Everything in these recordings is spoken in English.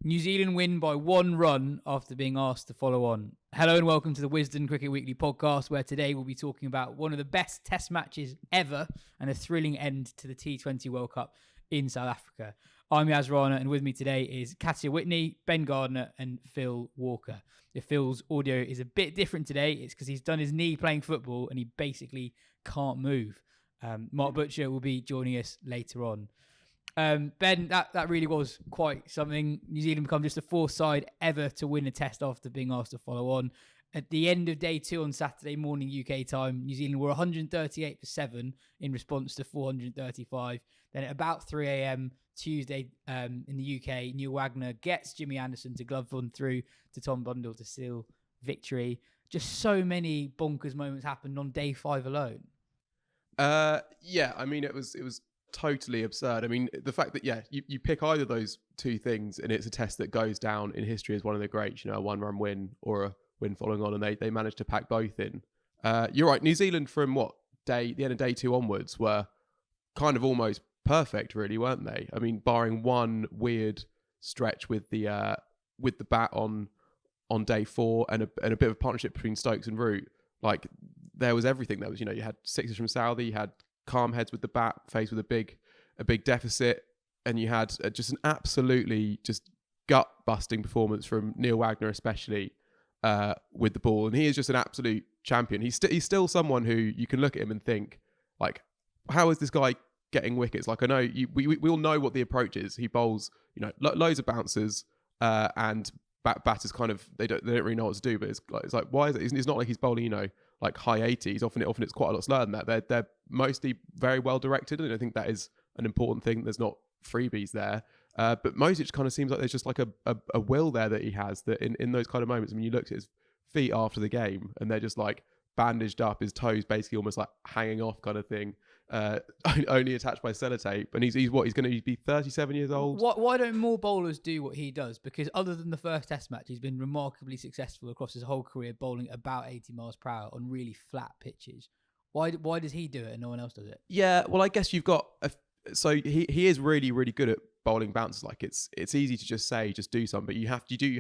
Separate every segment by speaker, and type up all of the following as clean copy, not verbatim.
Speaker 1: New Zealand win by 1 run after being asked to follow on. Hello and welcome to the Wisden Cricket Weekly podcast, where today we'll be talking about one of the best test matches ever and a thrilling end to the T20 World Cup in South Africa. I'm Rana, and with me today is Katya, Witney, Ben Gardner and Phil Walker. If Phil's audio is a bit different today, it's because he's done his knee playing football and he basically can't move. Mark Butcher will be joining us later on. Ben, that really was quite something. New Zealand become just the fourth side ever to win a test after being asked to follow on. At the end of day 2 on Saturday morning UK time, New Zealand were 138 for 7 in response to 435. Then at about 3 a.m. Tuesday in the UK, Neil Wagner gets Jimmy Anderson to glove on through to Tom Blundell to seal victory. Just so many bonkers moments happened on day 5 alone.
Speaker 2: Yeah, I mean, it was totally absurd. I mean, the fact that, you pick either of those two things and it's a test that goes down in history as one of the greats, a 1-run win or a win following on, and they managed to pack both in. You're right, New Zealand from the end of day 2 onwards were kind of almost perfect, really, weren't they? I mean, barring one weird stretch with the bat on day 4 and a bit of a partnership between Stokes and Root, like there was everything. There was, you had sixes from Southey, you had calm heads with the bat, faced with a big deficit, and you had just an absolutely just gut-busting performance from Neil Wagner, especially with the ball. And he is just an absolute champion. He's still someone who you can look at him and think, like, how is this guy getting wickets? Like, I know we all know what the approach is. He bowls, loads of bouncers, and batters kind of they don't really know what to do. But it's like why is it? It's not like he's bowling, like high 80s. Often it's quite a lot slower than that. They're mostly very well directed, and I think that is an important thing. There's not freebies there, but mostly it kind of seems like there's just like a will there that he has, that in those kind of moments. I mean, you looked at his feet after the game, and they're just like bandaged up, his toes basically almost like hanging off kind of thing, only attached by sellotape. And he's going to be 37 years old.
Speaker 1: Why don't more bowlers do what he does? Because other than the first test match, he's been remarkably successful across his whole career, bowling about 80 miles per hour on really flat pitches. Why does he do it and no one else does it?
Speaker 2: Yeah, well, I guess you've got so he is really, really good at bowling bounces. Like it's easy to just say just do something, but you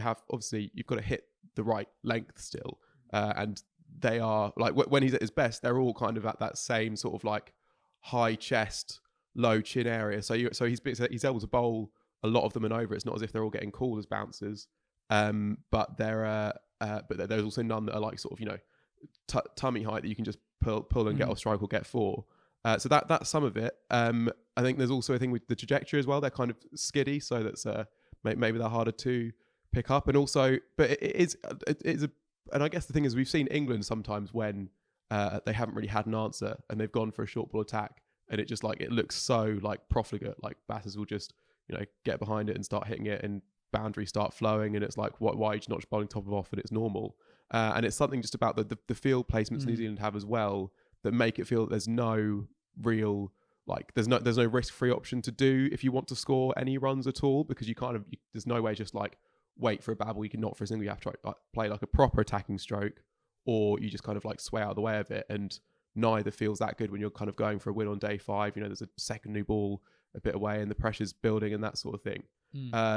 Speaker 2: have obviously you've got to hit the right length still, and they are like when he's at his best, they're all kind of at that same sort of like high chest, low chin area. So he's able to bowl a lot of them and over. It's not as if they're all getting called as bouncers, but there's also none that are like sort of tummy height that you can just pull and get off strike or get 4. So that's some of it. I think there's also a thing with the trajectory as well. They're kind of skiddy, so that's maybe they're harder to pick up. And also, but it's and I guess the thing is, we've seen England sometimes when they haven't really had an answer and they've gone for a short ball attack, and it just like it looks so like profligate. Like batters will just get behind it and start hitting it, and boundaries start flowing, and it's like why are you not just bowling top of off and it's normal. And it's something just about the field placements New Zealand have as well that make it feel that there's no real there's no risk-free option to do if you want to score any runs at all, because there's no way just like wait for a bad ball. You can not for a single. You have to play like a proper attacking stroke, or you just kind of like sway out of the way of it. And neither feels that good when you're kind of going for a win on day 5. There's a second new ball a bit away and the pressure's building and that sort of thing.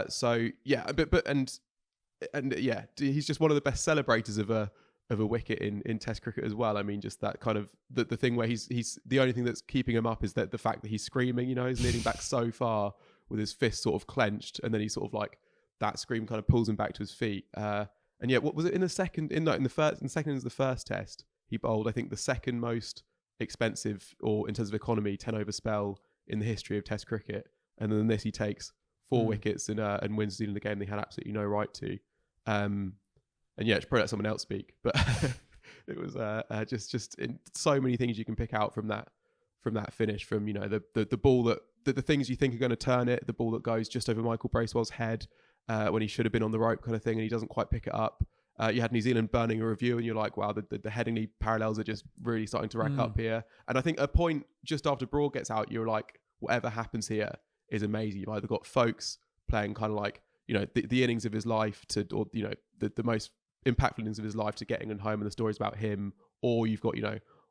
Speaker 2: So yeah, and yeah, he's just one of the best celebrators of a wicket in Test cricket as well. I mean, just that kind of the thing where he's the only thing that's keeping him up is that the fact that he's screaming. He's leaning back so far with his fist sort of clenched, and then he sort of like that scream kind of pulls him back to his feet. And yeah, what was it in the second? In the second is the first test. He bowled, I think, the second most expensive, or in terms of economy, 10-over spell in the history of Test cricket. And then this, he takes 4 wickets and wins Zealand the game they had absolutely no right to. And yeah, to probably let someone else speak, but it was just in so many things you can pick out from that finish. From the ball that the things you think are going to turn it, the ball that goes just over Michael Bracewell's head when he should have been on the rope, kind of thing, and he doesn't quite pick it up. You had New Zealand burning a review, and you're like, wow, the Headingley parallels are just really starting to rack up here. And I think a point just after Brook gets out, you're like, whatever happens here is amazing. You've either got Folks playing kind of like the innings of his life or the most impactful innings of his life to getting home, and the stories about him, or you've got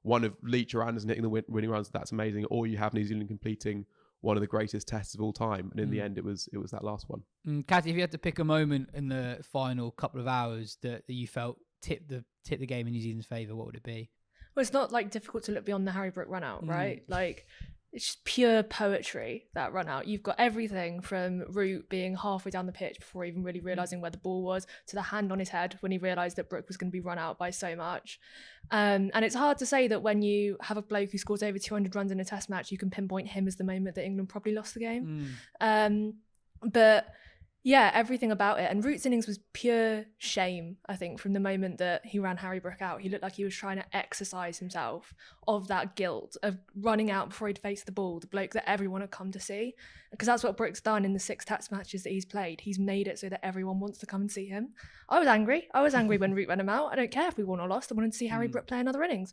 Speaker 2: one of Leach or Anderson hitting the winning runs. That's amazing. Or you have New Zealand completing one of the greatest tests of all time. And in the end, it was that last one.
Speaker 1: Katya, if you had to pick a moment in the final couple of hours that you felt tipped the game in New Zealand's favour, what would it be?
Speaker 3: Well, it's not like difficult to look beyond the Harry Brook run out, right? Like, it's just pure poetry, that run out. You've got everything from Root being halfway down the pitch before even really realising where the ball was, to the hand on his head when he realised that Brook was going to be run out by so much. And it's hard to say that when you have a bloke who scores over 200 runs in a test match, you can pinpoint him as the moment that England probably lost the game. But yeah, everything about it. And Root's innings was pure shame, I think, from the moment that he ran Harry Brook out. He looked like he was trying to exercise himself of that guilt of running out before he'd faced the ball, the bloke that everyone had come to see. Because that's what Brook's done in the 6 test matches that he's played. He's made it so that everyone wants to come and see him. I was angry. I was angry when Root ran him out. I don't care if we won or lost. I wanted to see Harry Brook play another innings.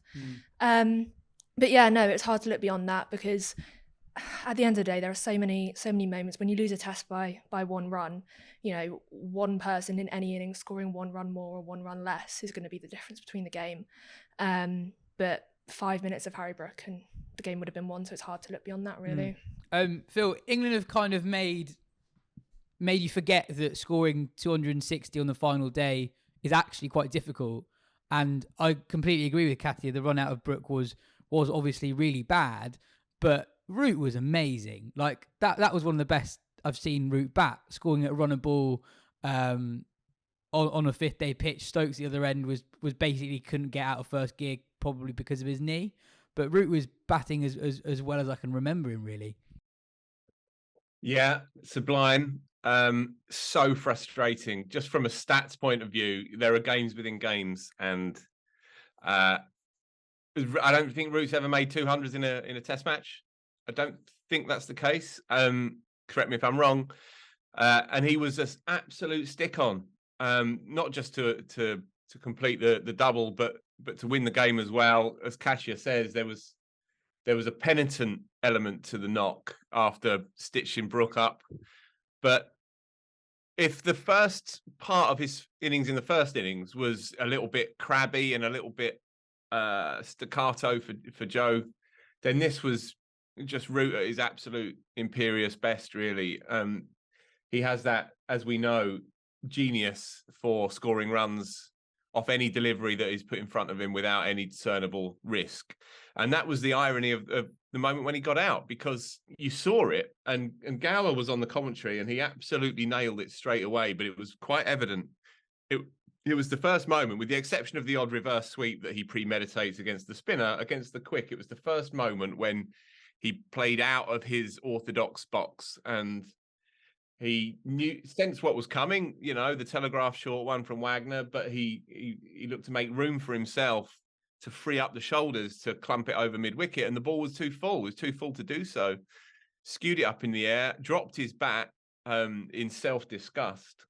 Speaker 3: But yeah, no, it's hard to look beyond that, because at the end of the day, there are so many moments when you lose a test by 1 run. You know, one person in any inning scoring 1 run more or 1 run less is going to be the difference between the game. But 5 minutes of Harry Brook and the game would have been won, so it's hard to look beyond that, really.
Speaker 1: Phil, England have kind of made you forget that scoring 260 on the final day is actually quite difficult. And I completely agree with Katya. The run out of Brook was obviously really bad, but Root was amazing. Like that was one of the best I've seen Root bat, scoring at a run and ball on a 5th day pitch. Stokes the other end was basically couldn't get out of first gear, probably because of his knee. But Root was batting as well as I can remember him, really.
Speaker 4: Yeah, sublime. So frustrating. Just from a stats point of view, there are games within games, and I don't think Root's ever made 200s in a test match. I don't think that's the case. Correct me if I'm wrong. And he was an absolute stick on, not just to complete the double, but to win the game as well. As Katya says, there was a penitent element to the knock after stitching Brook up. But if the first part of his innings in the first innings was a little bit crabby and a little bit staccato for Joe, then this was just Root at his absolute imperious best, really. He has that, as we know, genius for scoring runs off any delivery that is put in front of him without any discernible risk. And that was the irony of the moment when he got out, because you saw it, and Gower was on the commentary and he absolutely nailed it straight away, but it was quite evident. It was the first moment, with the exception of the odd reverse sweep that he premeditates against the spinner, against the quick, it was the first moment when he played out of his orthodox box and he sensed what was coming, you know, the telegraph short one from Wagner, but he looked to make room for himself to free up the shoulders to clump it over mid-wicket, and the ball was too full. It was too full to do so. Skewed it up in the air, dropped his bat in self-disgust.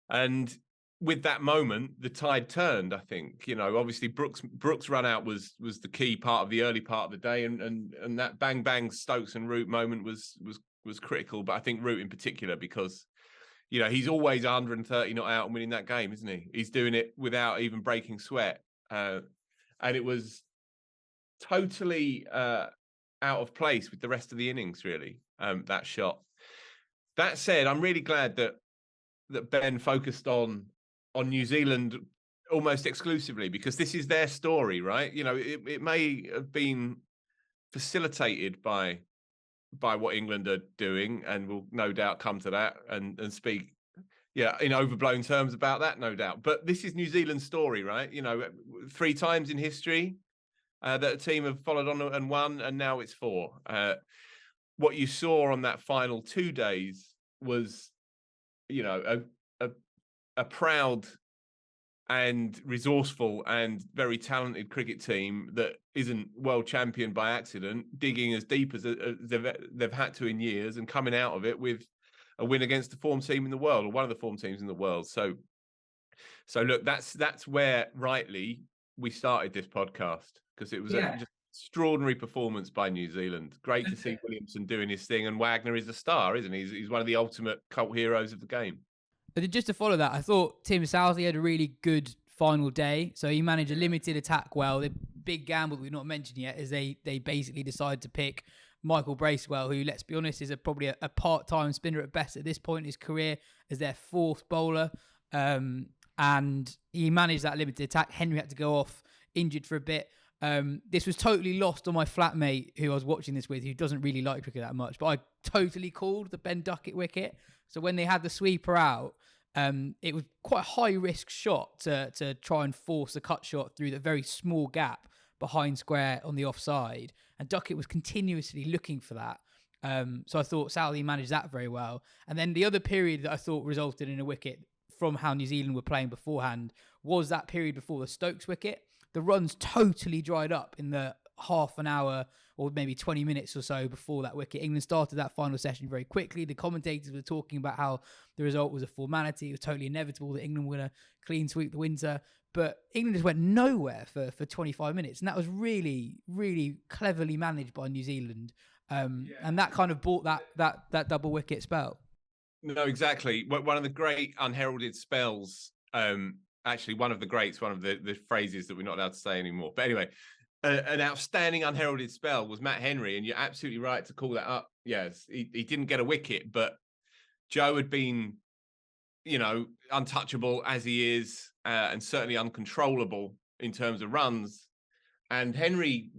Speaker 4: And with that moment, the tide turned, I think. You know, obviously Brook's run out was the key part of the early part of the day, and that bang Stokes and Root moment was critical. But I think Root in particular, because, you know, he's always 130 not out and winning that game, isn't he? He's doing it without even breaking sweat. And it was totally out of place with the rest of the innings, really, that shot. That said, I'm really glad that Ben focused on New Zealand almost exclusively, because this is their story, right? You know, it may have been facilitated by what England are doing, and we'll no doubt come to that and speak, in overblown terms about that, no doubt. But this is New Zealand's story, right? You know, 3 times in history that a team have followed on and won, and now it's 4. What you saw on that final 2 days was, you know, a proud and resourceful and very talented cricket team that isn't world champion by accident, digging as deep as they've had to in years, and coming out of it with a win against the form team in the world, or one of the form teams in the world. So look, that's where rightly we started this podcast, because it was just extraordinary performance by New Zealand. Great to see Williamson doing his thing, and Wagner is a star, isn't he? He's one of the ultimate cult heroes of the game.
Speaker 1: But just to follow that, I thought Tim Southee had a really good final day. So he managed a limited attack well. The big gamble that we've not mentioned yet is they basically decided to pick Michael Bracewell, who, let's be honest, is probably a part-time spinner at best at this point in his career, as their fourth bowler. And he managed that limited attack. Henry had to go off injured for a bit. This was totally lost on my flatmate who I was watching this with, who doesn't really like cricket that much, but I totally called the Ben Duckett wicket. So when they had the sweeper out, it was quite a high-risk shot to try and force a cut shot through the very small gap behind square on the offside. And Duckett was continuously looking for that. So I thought Southee managed that very well. And then the other period that I thought resulted in a wicket from how New Zealand were playing beforehand was that period before the Stokes wicket. The runs totally dried up in the half an hour or maybe 20 minutes or so before that wicket. England started that final session very quickly. The commentators were talking about how the result was a formality. It was totally inevitable that England were going to clean sweep the Windsor. But England just went nowhere for 25 minutes. And that was really, really cleverly managed by New Zealand. And that kind of brought that double wicket spell.
Speaker 4: No, exactly. One of the great unheralded spells, actually one of the greats, one of the phrases that we're not allowed to say anymore. But anyway, an outstanding unheralded spell was Matt Henry, and you're absolutely right to call that up. Yes, he didn't get a wicket, but Joe had been, untouchable as he is, and certainly uncontrollable in terms of runs. And Henry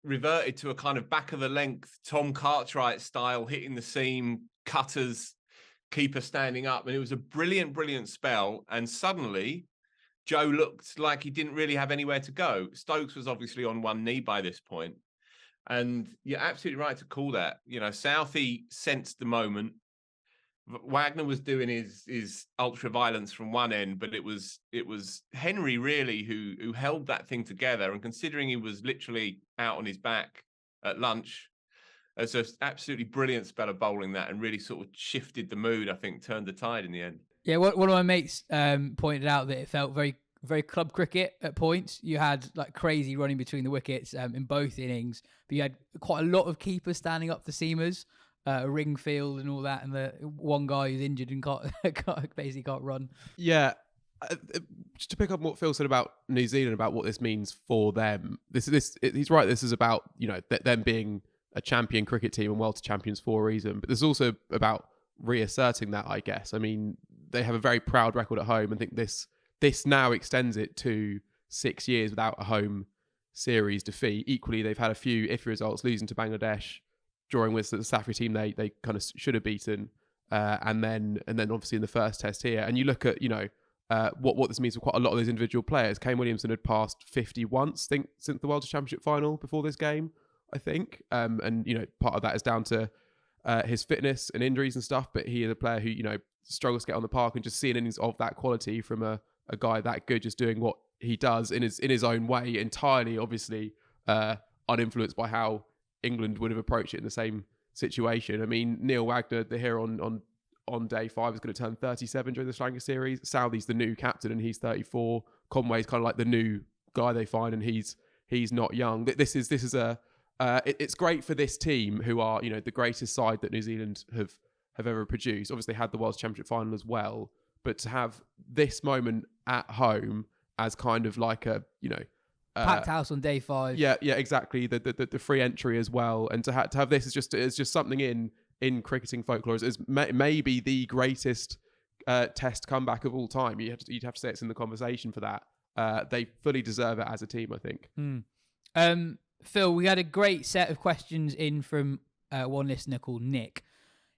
Speaker 4: reverted to a kind of back of the length Tom Cartwright style, hitting the seam, cutters, keeper standing up, and it was a brilliant spell. And suddenly Joe looked like he didn't really have anywhere to go. Stokes was obviously on one knee by this point, and you're absolutely right to call that. Southee sensed the moment. Wagner was doing his ultra violence from one end, but it was Henry really who held that thing together. And considering he was literally out on his back at lunch, it's an absolutely brilliant spell of bowling that, and really sort of shifted the mood, I think, turned the tide in the end.
Speaker 1: Yeah, one of my mates pointed out that it felt very, very club cricket at points. You had like crazy running between the wickets in both innings, but you had quite a lot of keepers standing up for seamers, Ringfield and all that, and the one guy who's injured and basically can't run.
Speaker 2: Yeah. Just to pick up what Phil said about New Zealand, about what this means for them. He's right. This is about, them being a champion cricket team and world champions for a reason, but there's also about reasserting that, I guess. I mean, they have a very proud record at home, and think this now extends it to 6 years without a home series defeat. Equally, they've had a few iffy results, losing to Bangladesh, drawing with the Safri team they kind of should have beaten, and then obviously in the first test here. And you look at what this means for quite a lot of those individual players. Kane Williamson had passed 50 once, since the World Championship final before this game, I think. And part of that is down to his fitness and injuries and stuff, but he is a player who, struggles to get on the park, and just seeing innings of that quality from a guy that good, just doing what he does in his own way, entirely obviously uninfluenced by how England would have approached it in the same situation. I mean, Neil Wagner, the hero on day 5, is going to turn 37 during the Sri Lanka series. Southee's the new captain, and he's 34. Conway's kind of like the new guy they find, and he's not young. This is it's great for this team, who are the greatest side that New Zealand have ever produced. Obviously, they had the World Championship final as well, but to have this moment at home as kind of like a
Speaker 1: packed house on day 5.
Speaker 2: Yeah, exactly. The free entry as well, and to have this is just something in cricketing folklore. Is maybe the greatest test comeback of all time. You'd have to say it's in the conversation for that. They fully deserve it as a team, I think.
Speaker 1: Phil, we had a great set of questions in from one listener called Nick.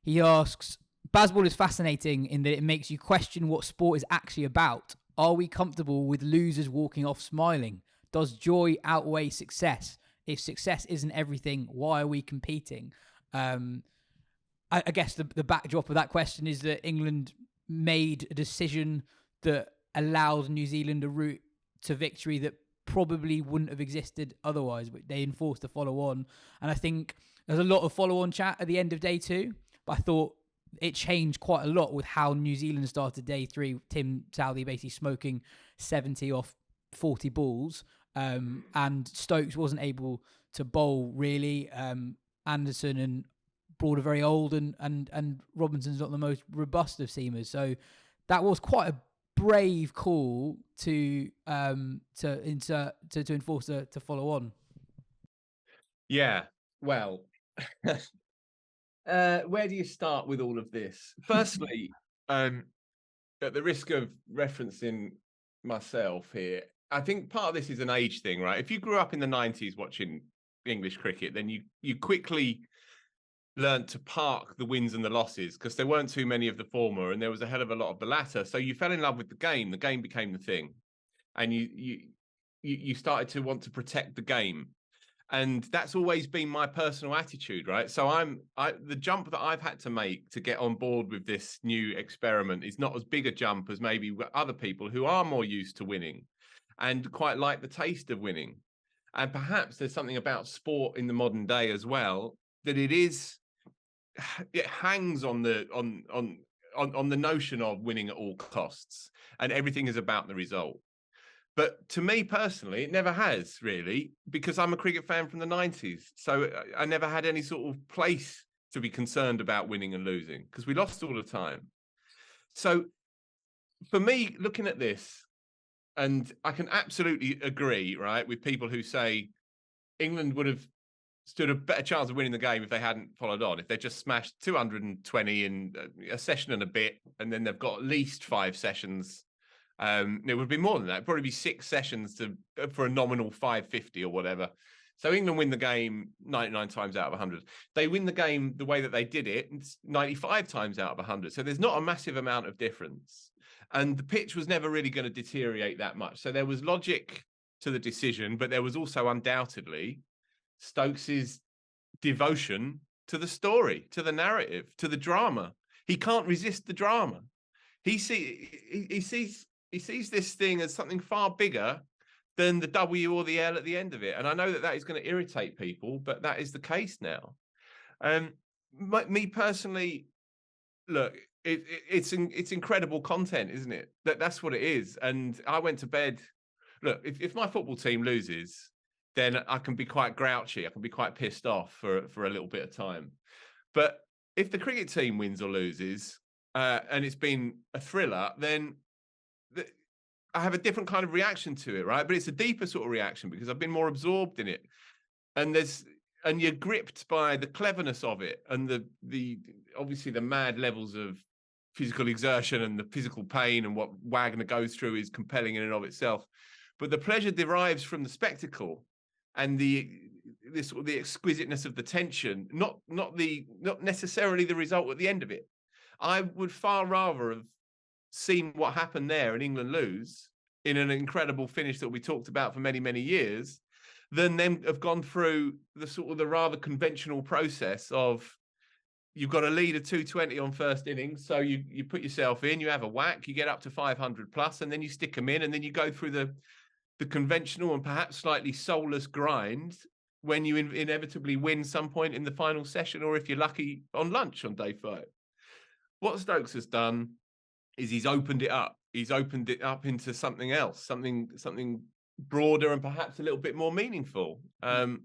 Speaker 1: He asks, Bazball is fascinating in that it makes you question what sport is actually about. Are we comfortable with losers walking off smiling? Does joy outweigh success? If success isn't everything, why are we competing? I guess the backdrop of that question is that England made a decision that allowed New Zealand a route to victory that probably wouldn't have existed otherwise, but they enforced the follow-on. And I think there's a lot of follow-on chat at the end of day 2, but I thought it changed quite a lot with how New Zealand started day 3. Tim Southee basically smoking 70 off 40 balls, and Stokes wasn't able to bowl really. Anderson and Broad are very old, and Robinson's not the most robust of seamers, so that was quite a brave call to enforce to follow on.
Speaker 4: Yeah, well, Where do you start with all of this? Firstly, at the risk of referencing myself here, I think part of this is an age thing, right? If you grew up in the 90s watching English cricket, then you quickly learned to park the wins and the losses because there weren't too many of the former and there was a hell of a lot of the latter. So you fell in love with the game. The game became the thing, and you started to want to protect the game. And that's always been my personal attitude, right? So the jump that I've had to make to get on board with this new experiment is not as big a jump as maybe other people who are more used to winning and quite like the taste of winning. And perhaps there's something about sport in the modern day as well that it hangs on the notion of winning at all costs, and everything is about the result. But to me personally, it never has really, because I'm a cricket fan from the 90s. So I never had any sort of place to be concerned about winning and losing because we lost all the time. So for me, looking at this, and I can absolutely agree, right, with people who say England would have stood a better chance of winning the game if they hadn't followed on. If they just smashed 220 in a session and a bit, and then they've got at least 5 sessions. It would be more than that. It'd probably be 6 sessions for a nominal 550 or whatever. So England win the game 99 times out of 100. They win the game the way that they did it 95 times out of 100. So there's not a massive amount of difference. And the pitch was never really going to deteriorate that much. So there was logic to the decision, but there was also undoubtedly Stokes's devotion to the story, to the narrative, to the drama. He can't resist the drama. He sees this thing as something far bigger than the W or the L at the end of it. And I know that is going to irritate people, but that is the case now. Me personally, look, it's incredible content, isn't it? That's what it is. And I went to bed. Look, if my football team loses, then I can be quite grouchy. I can be quite pissed off for a little bit of time. But if the cricket team wins or loses, and it's been a thriller, then I have a different kind of reaction to it, right? But it's a deeper sort of reaction because I've been more absorbed in it. And you're gripped by the cleverness of it and the obviously the mad levels of physical exertion and the physical pain, and what Wagner goes through is compelling in and of itself. But the pleasure derives from the spectacle and the exquisiteness of the tension, not necessarily the result at the end of it. I would far rather have seen what happened there and England lose in an incredible finish that we talked about for many, many years than them have gone through the rather conventional process of you've got to lead a 220 on first innings. So you put yourself in, you have a whack, you get up to 500 plus, and then you stick them in, and then you go through the conventional and perhaps slightly soulless grind when you inevitably win some point in the final session, or if you're lucky on lunch on day 5. What Stokes has done is he's opened it up. He's opened it up into something else, something broader and perhaps a little bit more meaningful. And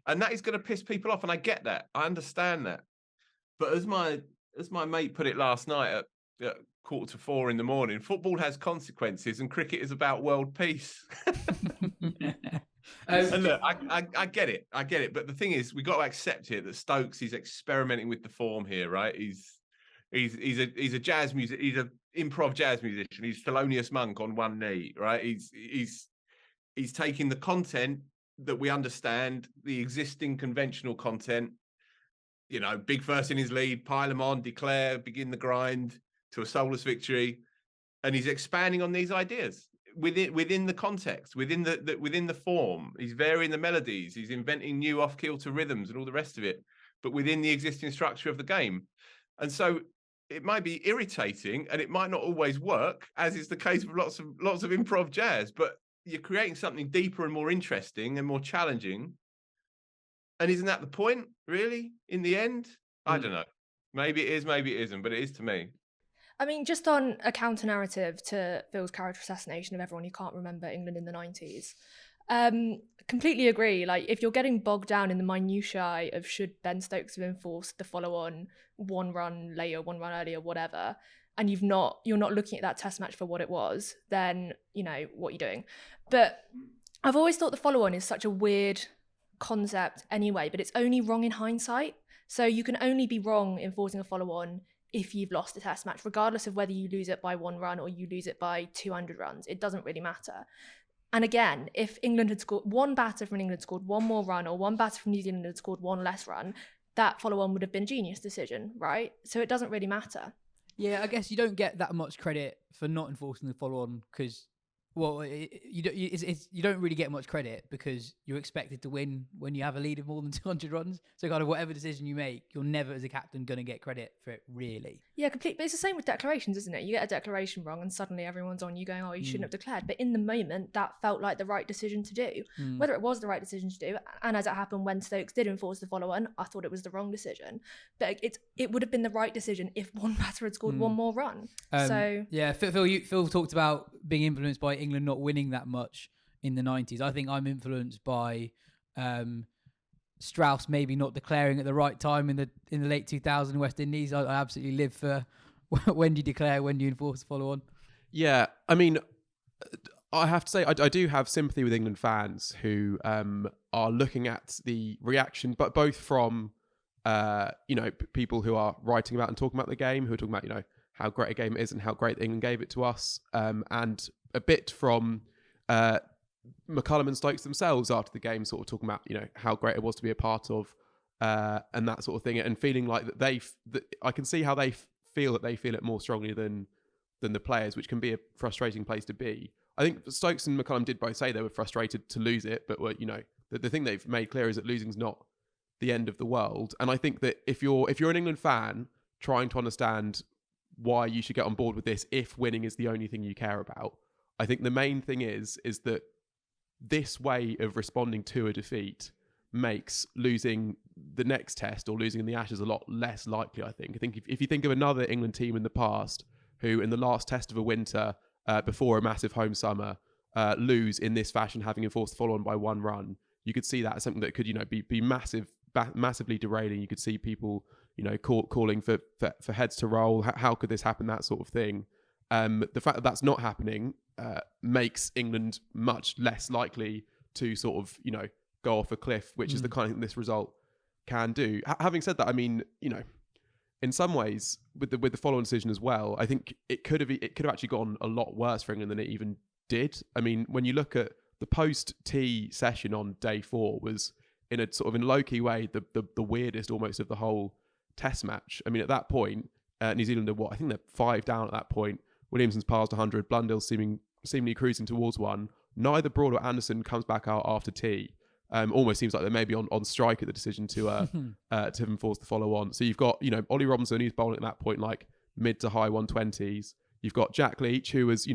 Speaker 4: that is going to piss people off. And I get that. I understand that. But as my mate put it last night at 3:45 in the morning, football has consequences and cricket is about world peace. And look, I get it. I get it. But the thing is, we've got to accept here that Stokes is experimenting with the form here, right? He's a jazz music. He's an improv jazz musician. He's Thelonious Monk on one knee, right? He's taking the content that we understand, the existing conventional content, big first in his lead, pile them on, declare, begin the grind to a soulless victory. And he's expanding on these ideas within the context, within the form. He's varying the melodies. He's inventing new off-kilter rhythms and all the rest of it, but within the existing structure of the game. And so it might be irritating and it might not always work, as is the case with lots of improv jazz, but you're creating something deeper and more interesting and more challenging. And isn't that the point, really, in the end? I don't know. Maybe it is, maybe it isn't, but it is to me.
Speaker 3: I mean, just on a counter narrative to Phil's character assassination of everyone who can't remember England in the 90s, completely agree. Like, if you're getting bogged down in the minutiae of should Ben Stokes have enforced the follow-on 1 run later, 1 run earlier, whatever, and you're not looking at that test match for what it was, then, what are you doing? But I've always thought the follow-on is such a weird concept anyway, but it's only wrong in hindsight. So you can only be wrong in forcing a follow-on if you've lost a test match, regardless of whether you lose it by 1 run or you lose it by 200 runs. It doesn't really matter. And again, if England had scored, one batter from England scored 1 more run, or one batter from New Zealand had scored 1 less run, that follow-on would have been genius decision, right? So it doesn't really matter.
Speaker 1: Yeah, I guess you don't get that much credit for not enforcing the follow-on because, well, you don't really get much credit because you're expected to win when you have a lead of more than 200 runs. So kind of whatever decision you make, you're never, as a captain, going to get credit for it, really.
Speaker 3: Yeah, completely. But it's the same with declarations, isn't it? You get a declaration wrong and suddenly everyone's on you going, oh, you shouldn't have declared. But in the moment, that felt like the right decision to do. Whether it was the right decision to do, and as it happened when Stokes did enforce the follow-on, I thought it was the wrong decision. But it would have been the right decision if one batter had scored 1 more run.
Speaker 1: Yeah, Phil talked about being influenced by England not winning that much in the 90s. I think I'm influenced by Strauss maybe not declaring at the right time in the late 2000s West Indies. I absolutely live for when do you declare, when do you enforce the follow-on.
Speaker 2: Yeah, I mean, I have to say I do have sympathy with England fans who are looking at the reaction, but both from people who are writing about and talking about the game, who are talking about how great a game it is and how great England gave it to us, and a bit from McCullum and Stokes themselves after the game, sort of talking about how great it was to be a part of, and that sort of thing, and feeling like that I can see how they feel it more strongly than the players, which can be a frustrating place to be. I think Stokes and McCullum did both say they were frustrated to lose it, but the thing they've made clear is that losing's not the end of the world. And I think that if you're an England fan trying to understand why you should get on board with this, if winning is the only thing you care about, I think the main thing is that this way of responding to a defeat makes losing the next test or losing in the Ashes a lot less likely, I think. I think if you think of another England team in the past who in the last test of a winter before a massive home summer lose in this fashion, having enforced the follow-on by 1 run, you could see that as something that could be massively derailing. You could see people calling for heads to roll. How could this happen? That sort of thing. The fact that that's not happening makes England much less likely to sort of go off a cliff, which is the kind of thing this result can do. Having said that, I mean, in some ways with the follow-on decision as well, I think it could have actually gone a lot worse for England than it even did. I mean, when you look at the post-T session on day 4 was in a sort of in low-key way the weirdest almost of the whole test match. I mean, at that point, New Zealand are I think they're 5 down at that point. Williamson's passed 100. Blundell seemingly cruising towards 1. Neither Broad or Anderson comes back out after T. Almost seems like they may be on strike at the decision to enforce the follow-on. So you've got Ollie Robinson, who's bowling at that point like mid to high 120s. You've got Jack Leach, who was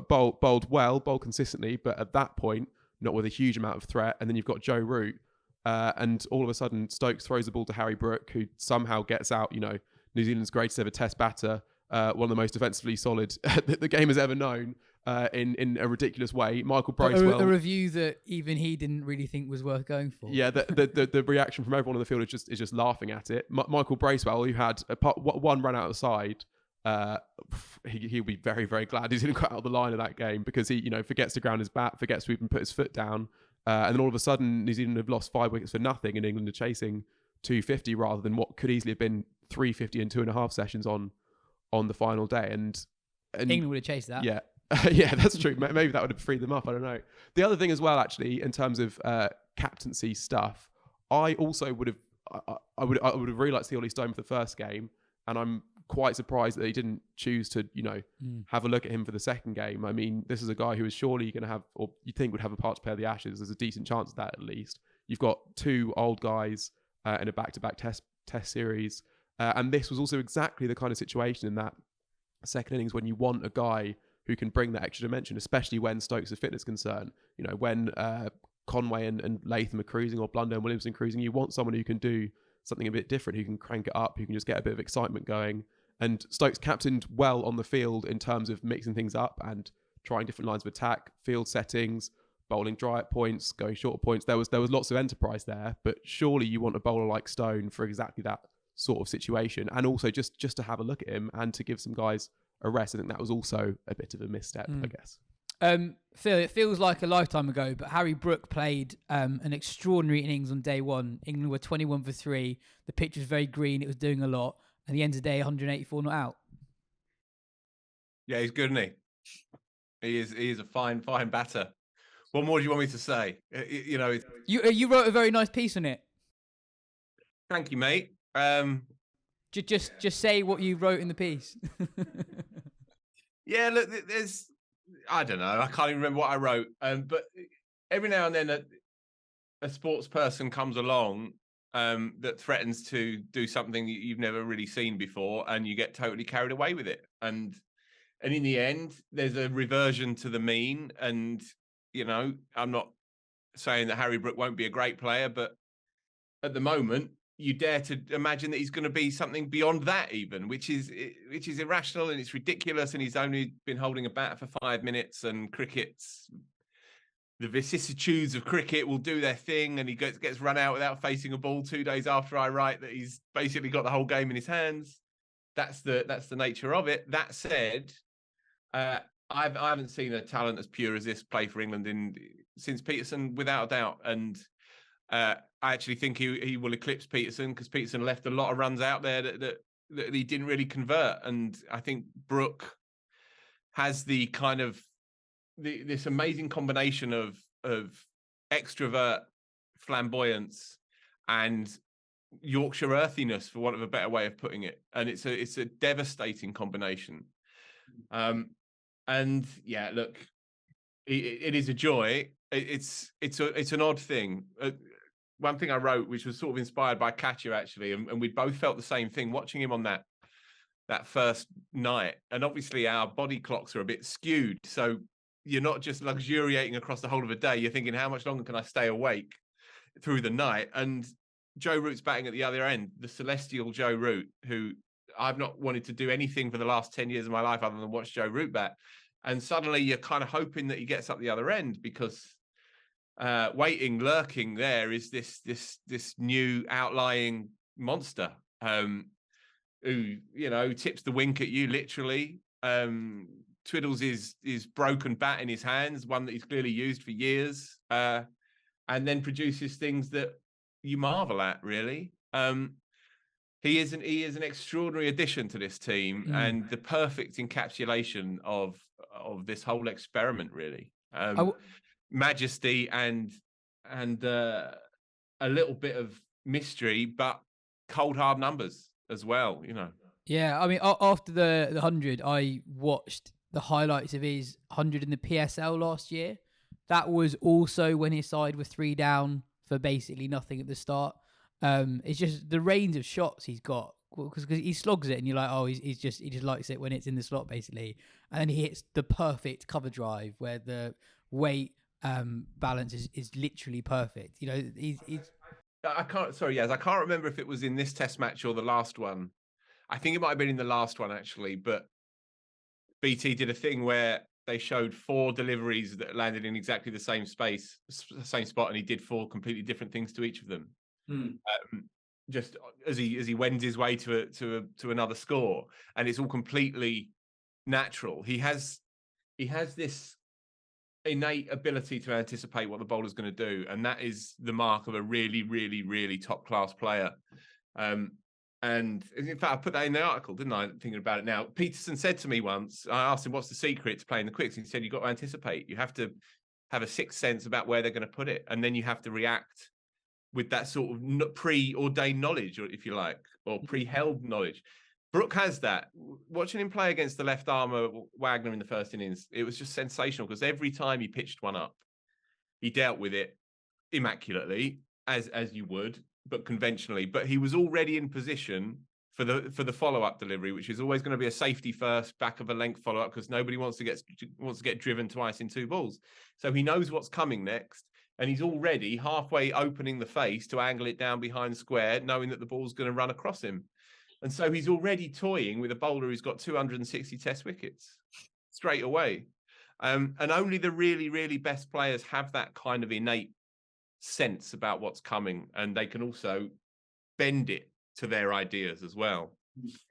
Speaker 2: bowled consistently, but at that point not with a huge amount of threat. And then you've got Joe Root, and all of a sudden Stokes throws the ball to Harry Brook, who somehow gets out New Zealand's greatest ever Test batter, one of the most defensively solid that the game has ever known, in a ridiculous way. Michael Bracewell, a
Speaker 1: review that even he didn't really think was worth going for.
Speaker 2: Yeah, the reaction from everyone on the field is just laughing at it. Michael Bracewell, who had 1 run out of the side, he'll be very, very glad he didn't cut out the line of that game, because he forgets to ground his bat, forgets to even put his foot down, and then all of a sudden New Zealand have lost 5 wickets for nothing, and England are chasing 250 rather than what could easily have been 350 in 2.5 sessions on the final day. And
Speaker 1: England would have chased that.
Speaker 2: Yeah. Yeah, that's true. Maybe that would have freed them up. I don't know. The other thing as well, actually, in terms of captaincy stuff, I also would have really liked to see Ollie Stone for the first game, and I'm quite surprised that he didn't choose to have a look at him for the second game. I mean, this is a guy who is surely going to have, or you think would have a part to play at the Ashes. There's a decent chance of that, at least. You've got 2 old guys in a back-to-back test series, and this was also exactly the kind of situation in that second innings when you want a guy who can bring that extra dimension, especially when Stokes' fitness is concerned. When Conway and Latham are cruising, or Blundell and Williamson cruising, you want someone who can do something a bit different, who can crank it up, who can just get a bit of excitement going. And Stokes captained well on the field in terms of mixing things up and trying different lines of attack, field settings, bowling dry at points, going short at points. There was lots of enterprise there, but surely you want a bowler like Stone for exactly that sort of situation, and also just to have a look at him and to give some guys a rest. I think that was also a bit of a misstep, I guess.
Speaker 1: Phil, it feels like a lifetime ago, but Harry Brook played an extraordinary innings on day one. England were 21 for 3. The pitch was very green. It was doing a lot. And the end of the day, 184 not out.
Speaker 4: Yeah, he's good, isn't he? He is a fine batter. What more do you want me to say?
Speaker 1: You wrote a very nice piece on it.
Speaker 4: Thank you, mate.
Speaker 1: Just say what you wrote in the piece.
Speaker 4: Yeah, look, I don't know. I can't even remember what I wrote. But every now and then a sports person comes along that threatens to do something that you've never really seen before, and you get totally carried away with it. And in the end, there's a reversion to the mean. And, I'm not saying that Harry Brook won't be a great player, but at the moment, you dare to imagine that he's going to be something beyond that even, which is irrational and it's ridiculous. And he's only been holding a bat for 5 minutes, and the vicissitudes of cricket will do their thing. And he gets run out without facing a ball 2 days after I write that he's basically got the whole game in his hands. That's the nature of it. That said, I haven't seen a talent as pure as this play for England since Peterson, without a doubt. And I actually think he will eclipse Peterson, because Peterson left a lot of runs out there that he didn't really convert. And I think Brook has the kind of this amazing combination of extrovert flamboyance and Yorkshire earthiness, for want of a better way of putting it. And it's a devastating combination. And yeah, look, it is a joy. It's an odd thing. One thing I wrote, which was sort of inspired by Katya actually, and we both felt the same thing watching him on that first night. And obviously our body clocks are a bit skewed, so you're not just luxuriating across the whole of a day. You're thinking, how much longer can I stay awake through the night? And Joe Root's batting at the other end, the celestial Joe Root, who I've not wanted to do anything for the last 10 years of my life other than watch Joe Root bat. And suddenly you're kind of hoping that he gets up the other end, because lurking there is this new outlying monster who tips the wink at you literally, twiddles his broken bat in his hands, one that he's clearly used for years, and then produces things that you marvel at, really. He is an extraordinary addition to this team, and the perfect encapsulation of this whole experiment, really. Majesty and a little bit of mystery, but cold hard numbers as well,
Speaker 1: Yeah, I mean, after the 100, I watched the highlights of his 100 in the PSL last year. That was also when his side were 3 down for basically nothing at the start. It's just the range of shots he's got, because he slogs it and you're like, oh, he just likes it when it's in the slot, basically. And then he hits the perfect cover drive where the weight balance is literally perfect.
Speaker 4: I can't remember if it was in this test match or the last one. I think it might have been in the last one, actually, but BT did a thing where they showed 4 deliveries that landed in exactly the same spot, and he did 4 completely different things to each of them. Just as he wends his way to another score, and it's all completely natural. He has this innate ability to anticipate what the bowler's going to do, and that is the mark of a really, really, really top class player. And in fact, I put that in the article, didn't I? Thinking about it now, Peterson said to me once, I asked him, "What's the secret to playing the quicks?" And he said, "You've got to anticipate. You have to have a sixth sense about where they're going to put it, and then you have to react with that sort of preordained knowledge, or if you like, or pre-held knowledge." Brook has that. Watching him play against the left armer Wagner in the first innings, it was just sensational, because every time he pitched one up, he dealt with it immaculately, as you would, but conventionally. But he was already in position for the follow-up delivery, which is always going to be a safety first, back of a length follow-up, because nobody wants to get driven twice in 2 balls. So he knows what's coming next, and he's already halfway opening the face to angle it down behind square, knowing that the ball's going to run across him. And so he's already toying with a bowler who's got 260 test wickets straight away. And only the really, really best players have that kind of innate sense about what's coming, and they can also bend it to their ideas as well.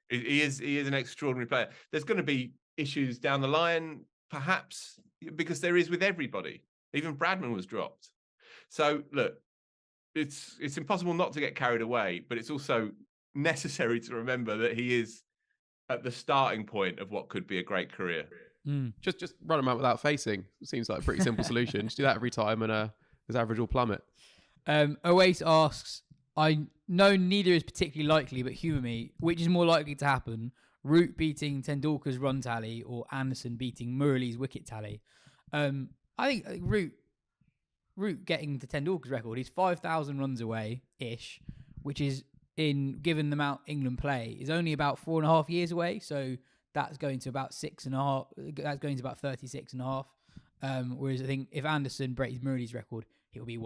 Speaker 4: He is an extraordinary player. There's going to be issues down the line, perhaps because there is with everybody. Even Bradman was dropped. So look, it's impossible not to get carried away, but it's also necessary to remember that he is at the starting point of what could be a great career.
Speaker 2: Just run him out without facing. Seems like a pretty simple solution. Just do that every time, and his average will plummet.
Speaker 1: Oasis asks, I know neither is particularly likely, but humour me, which is more likely to happen? Root beating Tendulkar's run tally or Anderson beating Murali's wicket tally? I think Root getting to Tendulkar's record, he's 5,000 runs away-ish, which is, given the amount England play, is only about 4.5 years away. So that's going to about 6.5. That's going to about 36.5. Whereas I think if Anderson breaks Murali's record, he'll be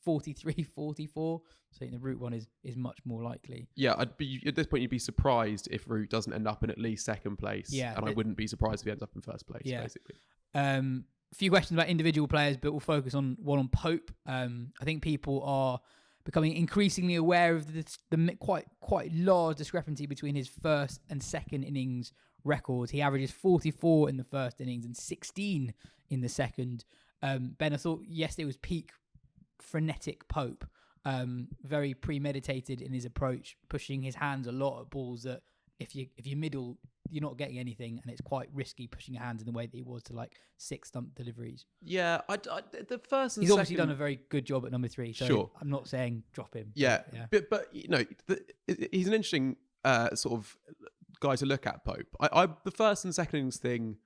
Speaker 1: 43, 44. So I think the Root one is much more likely.
Speaker 2: Yeah, at this point, you'd be surprised if Root doesn't end up in at least second place.
Speaker 1: Yeah,
Speaker 2: and I wouldn't be surprised if he ends up in first place. Yeah. Basically.
Speaker 1: A few questions about individual players, but we'll focus on one on Pope. I think people are becoming increasingly aware of the quite large discrepancy between his first and second innings records. He averages 44 in the first innings and 16 in the second. Ben, I thought yesterday was peak frenetic Pope. Very premeditated in his approach, pushing his hands a lot at balls that if you middle, you're not getting anything, and it's quite risky pushing your hands in the way that he was to like 6 stump deliveries.
Speaker 2: Yeah, the first and
Speaker 1: he's
Speaker 2: second...
Speaker 1: obviously done a very good job at number 3. So
Speaker 2: sure.
Speaker 1: I'm not saying drop him.
Speaker 2: Yeah. But you know, he's an interesting sort of guy to look at. Pope. The first and second innings thing,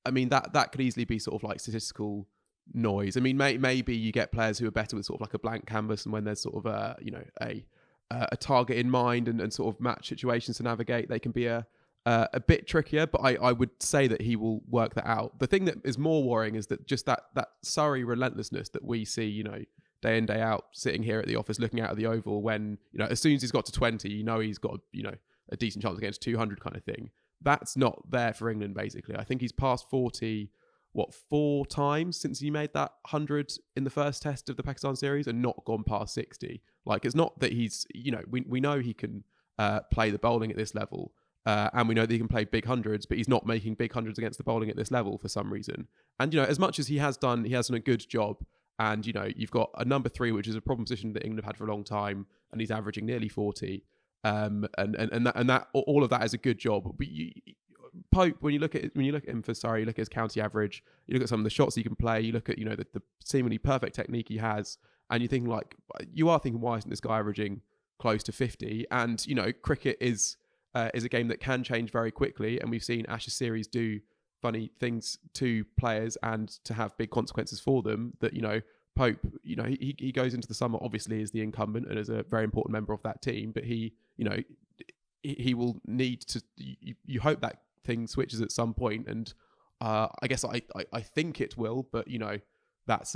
Speaker 2: I mean that could easily be sort of like statistical noise. I mean, maybe you get players who are better with sort of like a blank canvas, and when there's sort of a target in mind and sort of match situations to navigate, they can be a bit trickier. But I would say that he will work that out. The thing that is more worrying is that just that Surrey relentlessness that we see, you know, day in day out, sitting here at the office looking out at the Oval, when, you know, as soon as he's got to 20, you know he's got, you know, a decent chance against 200 kind of thing. That's not there for England, basically. I think he's passed 40 4 times since he made that 100 in the first test of the Pakistan series, and not gone past 60. Like, it's not that he's, you know, we know he can play the bowling at this level, and we know that he can play big hundreds, but he's not making big hundreds against the bowling at this level for some reason. And, you know, as much as he has done a good job. And, you know, you've got a number 3, which is a problem position that England have had for a long time, and he's averaging nearly 40. And that all of that is a good job. But Pope, when you look at him for Surrey, you look at his county average, you look at some of the shots he can play, you look at, you know, the seemingly perfect technique he has, and you think, like, you are thinking, why isn't this guy averaging close to 50? And, you know, cricket is a game that can change very quickly, and we've seen Ashes series do funny things to players and to have big consequences for them. That, you know, Pope, you know, he goes into the summer obviously as the incumbent and as a very important member of that team, but he, you know, he will need to. You hope that thing switches at some point, and I guess I think it will, but, you know, that's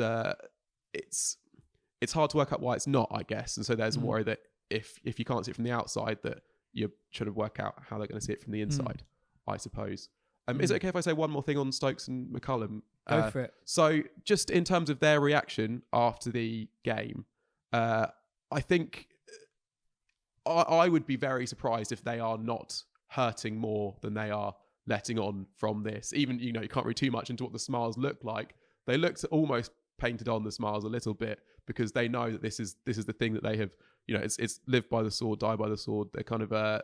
Speaker 2: it's hard to work out why it's not, I guess. And so there's a worry that if you can't see it from the outside, that you're trying to work out how they're going to see it from the inside, I suppose. Is it okay if I say one more thing on Stokes and McCullum?
Speaker 1: Go for it.
Speaker 2: So just in terms of their reaction after the game, I think I would be very surprised if they are not hurting more than they are letting on from this. Even, you know, you can't read too much into what the smiles look like. They looked almost painted on, the smiles, a little bit, because they know that this is the thing that they have, you know, it's live by the sword, die by the sword. They're kind of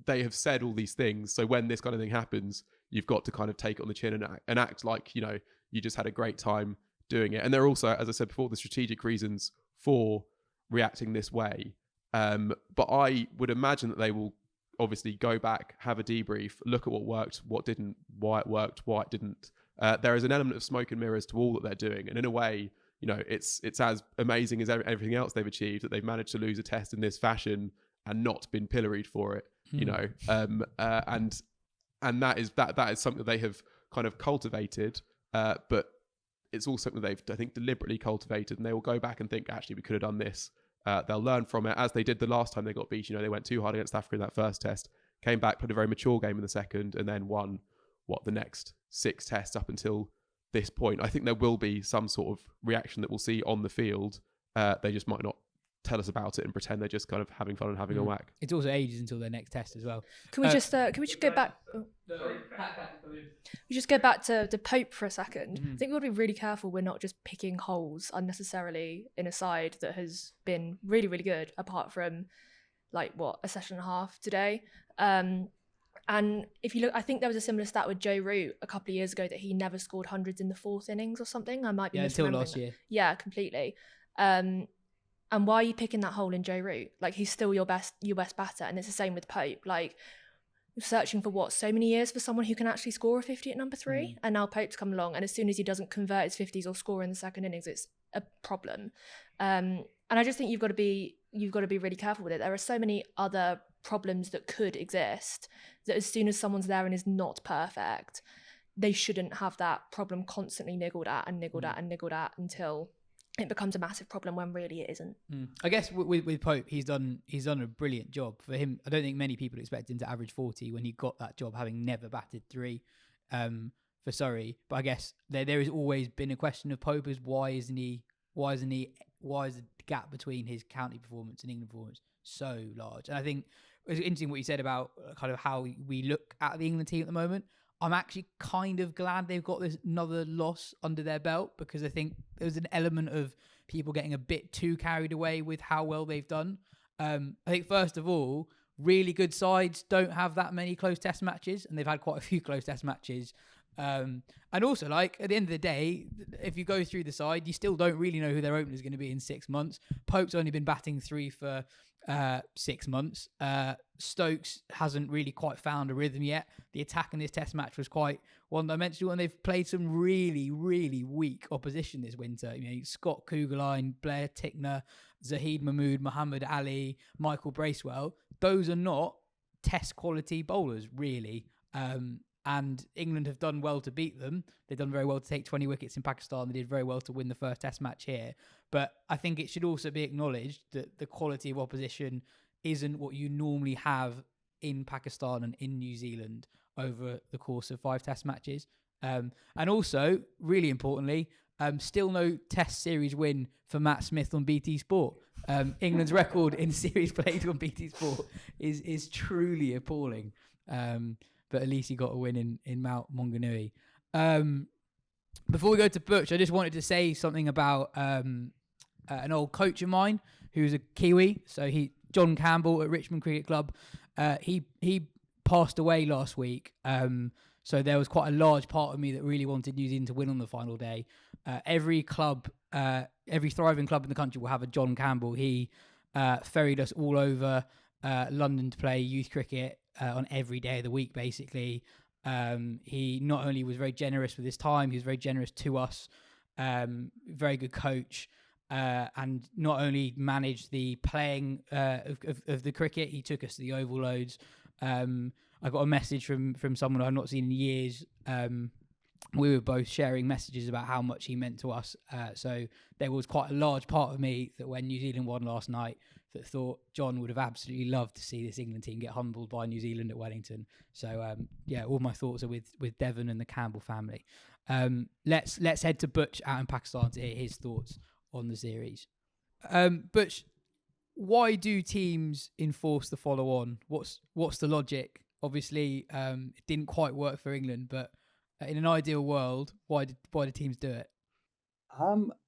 Speaker 2: they have said all these things. So when this kind of thing happens, you've got to kind of take it on the chin and act like, you know, you just had a great time doing it. And there are also, as I said before, the strategic reasons for reacting this way. But I would imagine that they will obviously go back, have a debrief, look at what worked, what didn't, why it worked, why it didn't. There is an element of smoke and mirrors to all that they're doing. And in a way, you know, it's as amazing as everything else they've achieved, that they've managed to lose a test in this fashion and not been pilloried for it, you know. And that is something that they have kind of cultivated, but it's also something that they've, I think, deliberately cultivated, and they will go back and think, actually, we could have done this. They'll learn from it, as they did the last time they got beat. You know, they went too hard against Africa in that first test, came back, played a very mature game in the second, and then won the next 6 tests up until this point. I think there will be some sort of reaction that we'll see on the field. They just might not tell us about it and pretend they're just kind of having fun and having a whack.
Speaker 1: It's also ages until their next test as well.
Speaker 3: Can we just go back? We just go back to Pope for a second. I think we've got to be really careful we're not just picking holes unnecessarily in a side that has been really, really good, apart from a session and a half today. And if you look, I think there was a similar stat with Joe Root a couple of years ago that he never scored hundreds in the fourth innings or something. I might be
Speaker 1: until last year.
Speaker 3: Yeah, completely. And why are you picking that hole in Joe Root? He's still your best batter, and it's the same with Pope. You're searching for so many years for someone who can actually score a 50 at number 3, and now Pope's come along, and as soon as he doesn't convert his 50s or score in the second innings, it's a problem. And I just think you've got to be really careful with it. There are so many other problems that could exist that as soon as someone's there and is not perfect, they shouldn't have that problem constantly niggled at until it becomes a massive problem when really it isn't.
Speaker 1: I guess with Pope, he's done a brilliant job. For him, I don't think many people expect him to average 40 when he got that job, having never batted 3 for Surrey. But I guess there has always been a question of Pope: why is the gap between his county performance and England performance so large? And I think it was interesting what you said about kind of how we look at the England team at the moment. I'm actually kind of glad they've got this another loss under their belt, because I think there's an element of people getting a bit too carried away with how well they've done. I think, first of all, really good sides don't have that many close test matches, and they've had quite a few close test matches. And also, at the end of the day, if you go through the side, you still don't really know who their opener is going to be in 6 months. Pope's only been batting 3 for 6 months. Stokes hasn't really quite found a rhythm yet. The attack in this test match was quite one-dimensional, and they've played some really, really weak opposition this winter. Scott Kugelheim, Blair Tickner, Zahid Mahmood, Muhammad Ali, Michael Bracewell. Those are not test quality bowlers, really. And England have done well to beat them. They've done very well to take 20 wickets in Pakistan. They did very well to win the first test match here. But I think it should also be acknowledged that the quality of opposition isn't what you normally have in Pakistan and in New Zealand over the course of 5 test matches. And also, really importantly, still no test series win for Matt Smith on BT Sport. England's record in series played on BT Sport is truly appalling. But at least he got a win in Mount Maunganui. Before we go to Butch, I just wanted to say something about an old coach of mine who's a Kiwi. So John Campbell at Richmond Cricket Club. He passed away last week. So there was quite a large part of me that really wanted New Zealand to win on the final day. Every thriving club in the country will have a John Campbell. He ferried us all over London to play youth cricket on every day of the week, basically. He not only was very generous with his time, he was very generous to us. Very good coach. And not only managed the playing of the cricket, he took us to the oval loads. I got a message from someone I've not seen in years. We were both sharing messages about how much he meant to us. So there was quite a large part of me that when New Zealand won last night that thought John would have absolutely loved to see this England team get humbled by New Zealand at Wellington. So all my thoughts are with Devon and the Campbell family. Let's head to Butch out in Pakistan to hear his thoughts on the series. Butch, why do teams enforce the follow-on? What's the logic? Obviously, it didn't quite work for England, but in an ideal world, why do teams do it?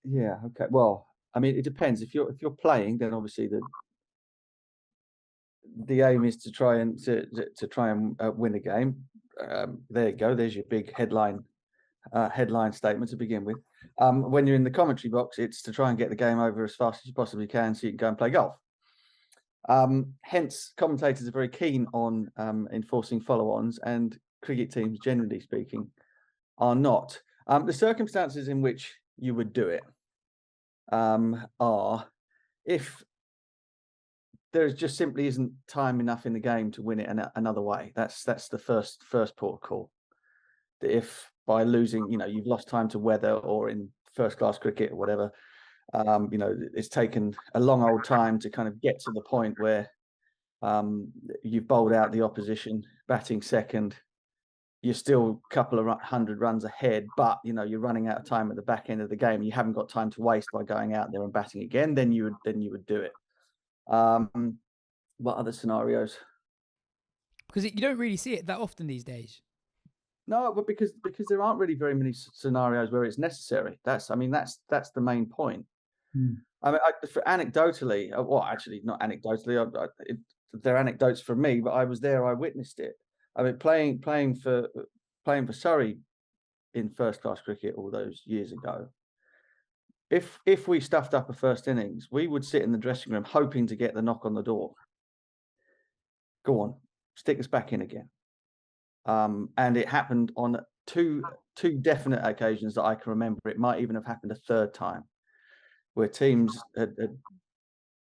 Speaker 5: Yeah. Okay. Well, I mean, it depends. If you're playing, then obviously the aim is to try and win a game. There you go. There's your big headline statement to begin with. When you're in the commentary box, it's to try and get the game over as fast as you possibly can, so you can go and play golf. Hence, commentators are very keen on enforcing follow-ons, and cricket teams, generally speaking, are not. The circumstances in which you would do it are if there just simply isn't time enough in the game to win it another way. That's the first port of call. If by losing, you've lost time to weather, or in first class cricket or whatever, it's taken a long old time to kind of get to the point where you've bowled out the opposition, batting second. You're still a couple of 100 runs ahead, but you're running out of time at the back end of the game. You haven't got time to waste by going out there and batting again. Then you would do it. What other scenarios?
Speaker 1: Because you don't really see it that often these days.
Speaker 5: No, but because there aren't really very many scenarios where it's necessary. That's the main point. I mean, anecdotally, well, actually not anecdotally. They're anecdotes from me, but I was there. I witnessed it. I mean, playing for Surrey in first class cricket all those years ago. If we stuffed up a first innings, we would sit in the dressing room hoping to get the knock on the door. Go on, stick us back in again. And it happened on two definite occasions that I can remember. It might even have happened a third time, where teams had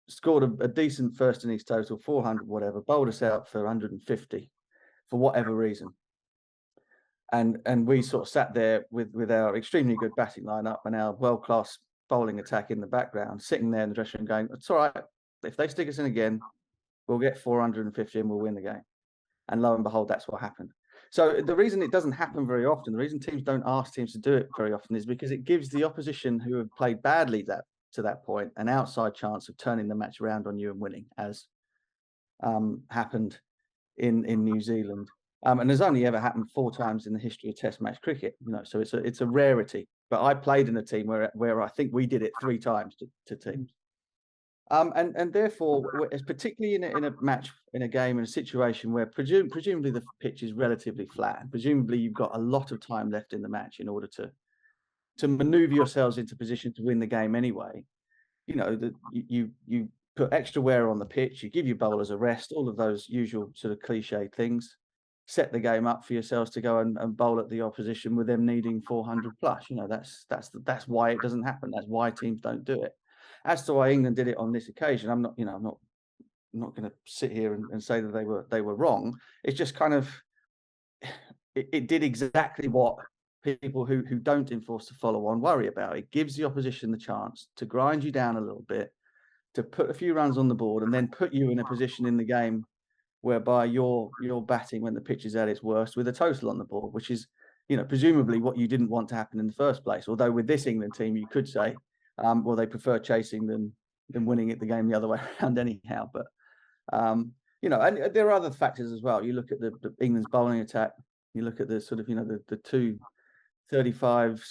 Speaker 5: scored a decent first innings total, 400 whatever, bowled us out for 150 for whatever reason. And we sort of sat there with our extremely good batting lineup and our world-class bowling attack in the background, sitting there in the dressing room going, it's all right, if they stick us in again, we'll get 450 and we'll win the game. And lo and behold, that's what happened. So the reason it doesn't happen very often, the reason teams don't ask teams to do it very often, is because it gives the opposition who have played badly to that point an outside chance of turning the match around on you and winning, as happened in New Zealand. And there's only ever happened 4 times in the history of Test match cricket, so it's a rarity. But I played in a team where I think we did it 3 times to teams. And therefore, particularly in a match, in a game, in a situation where presumably the pitch is relatively flat, and presumably you've got a lot of time left in the match in order to maneuver yourselves into position to win the game anyway. You put extra wear on the pitch, you give your bowlers a rest, all of those usual sort of cliche things. Set the game up for yourselves to go and bowl at the opposition with them needing 400 plus. That's why it doesn't happen. That's why teams don't do it. As to why England did it on this occasion, I'm not going to sit here and say that they were wrong. It's just kind of it did exactly what people who don't enforce the follow on worry about. It gives the opposition the chance to grind you down a little bit, to put a few runs on the board, and then put you in a position in the game whereby you're batting when the pitch is at its worst with a total on the board, which is, presumably what you didn't want to happen in the first place. Although with this England team, you could say, well, they prefer chasing than winning it the game the other way around anyhow. But, and there are other factors as well. You look at the England's bowling attack, you look at the sort of, the 2 35s,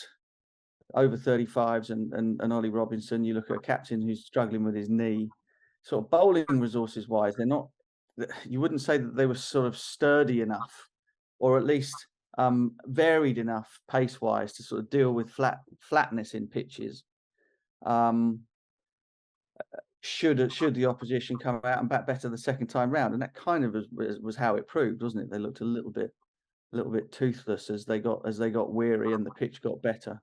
Speaker 5: over 35s and Ollie Robinson, you look at a captain who's struggling with his knee. Sort of bowling resources wise, they're not, you wouldn't say that they were sort of sturdy enough, or at least varied enough pace wise to sort of deal with flatness in pitches. Should the opposition come out and bat better the second time round, and that kind of was how it proved, wasn't it? They looked a little bit toothless as they got weary and the pitch got better.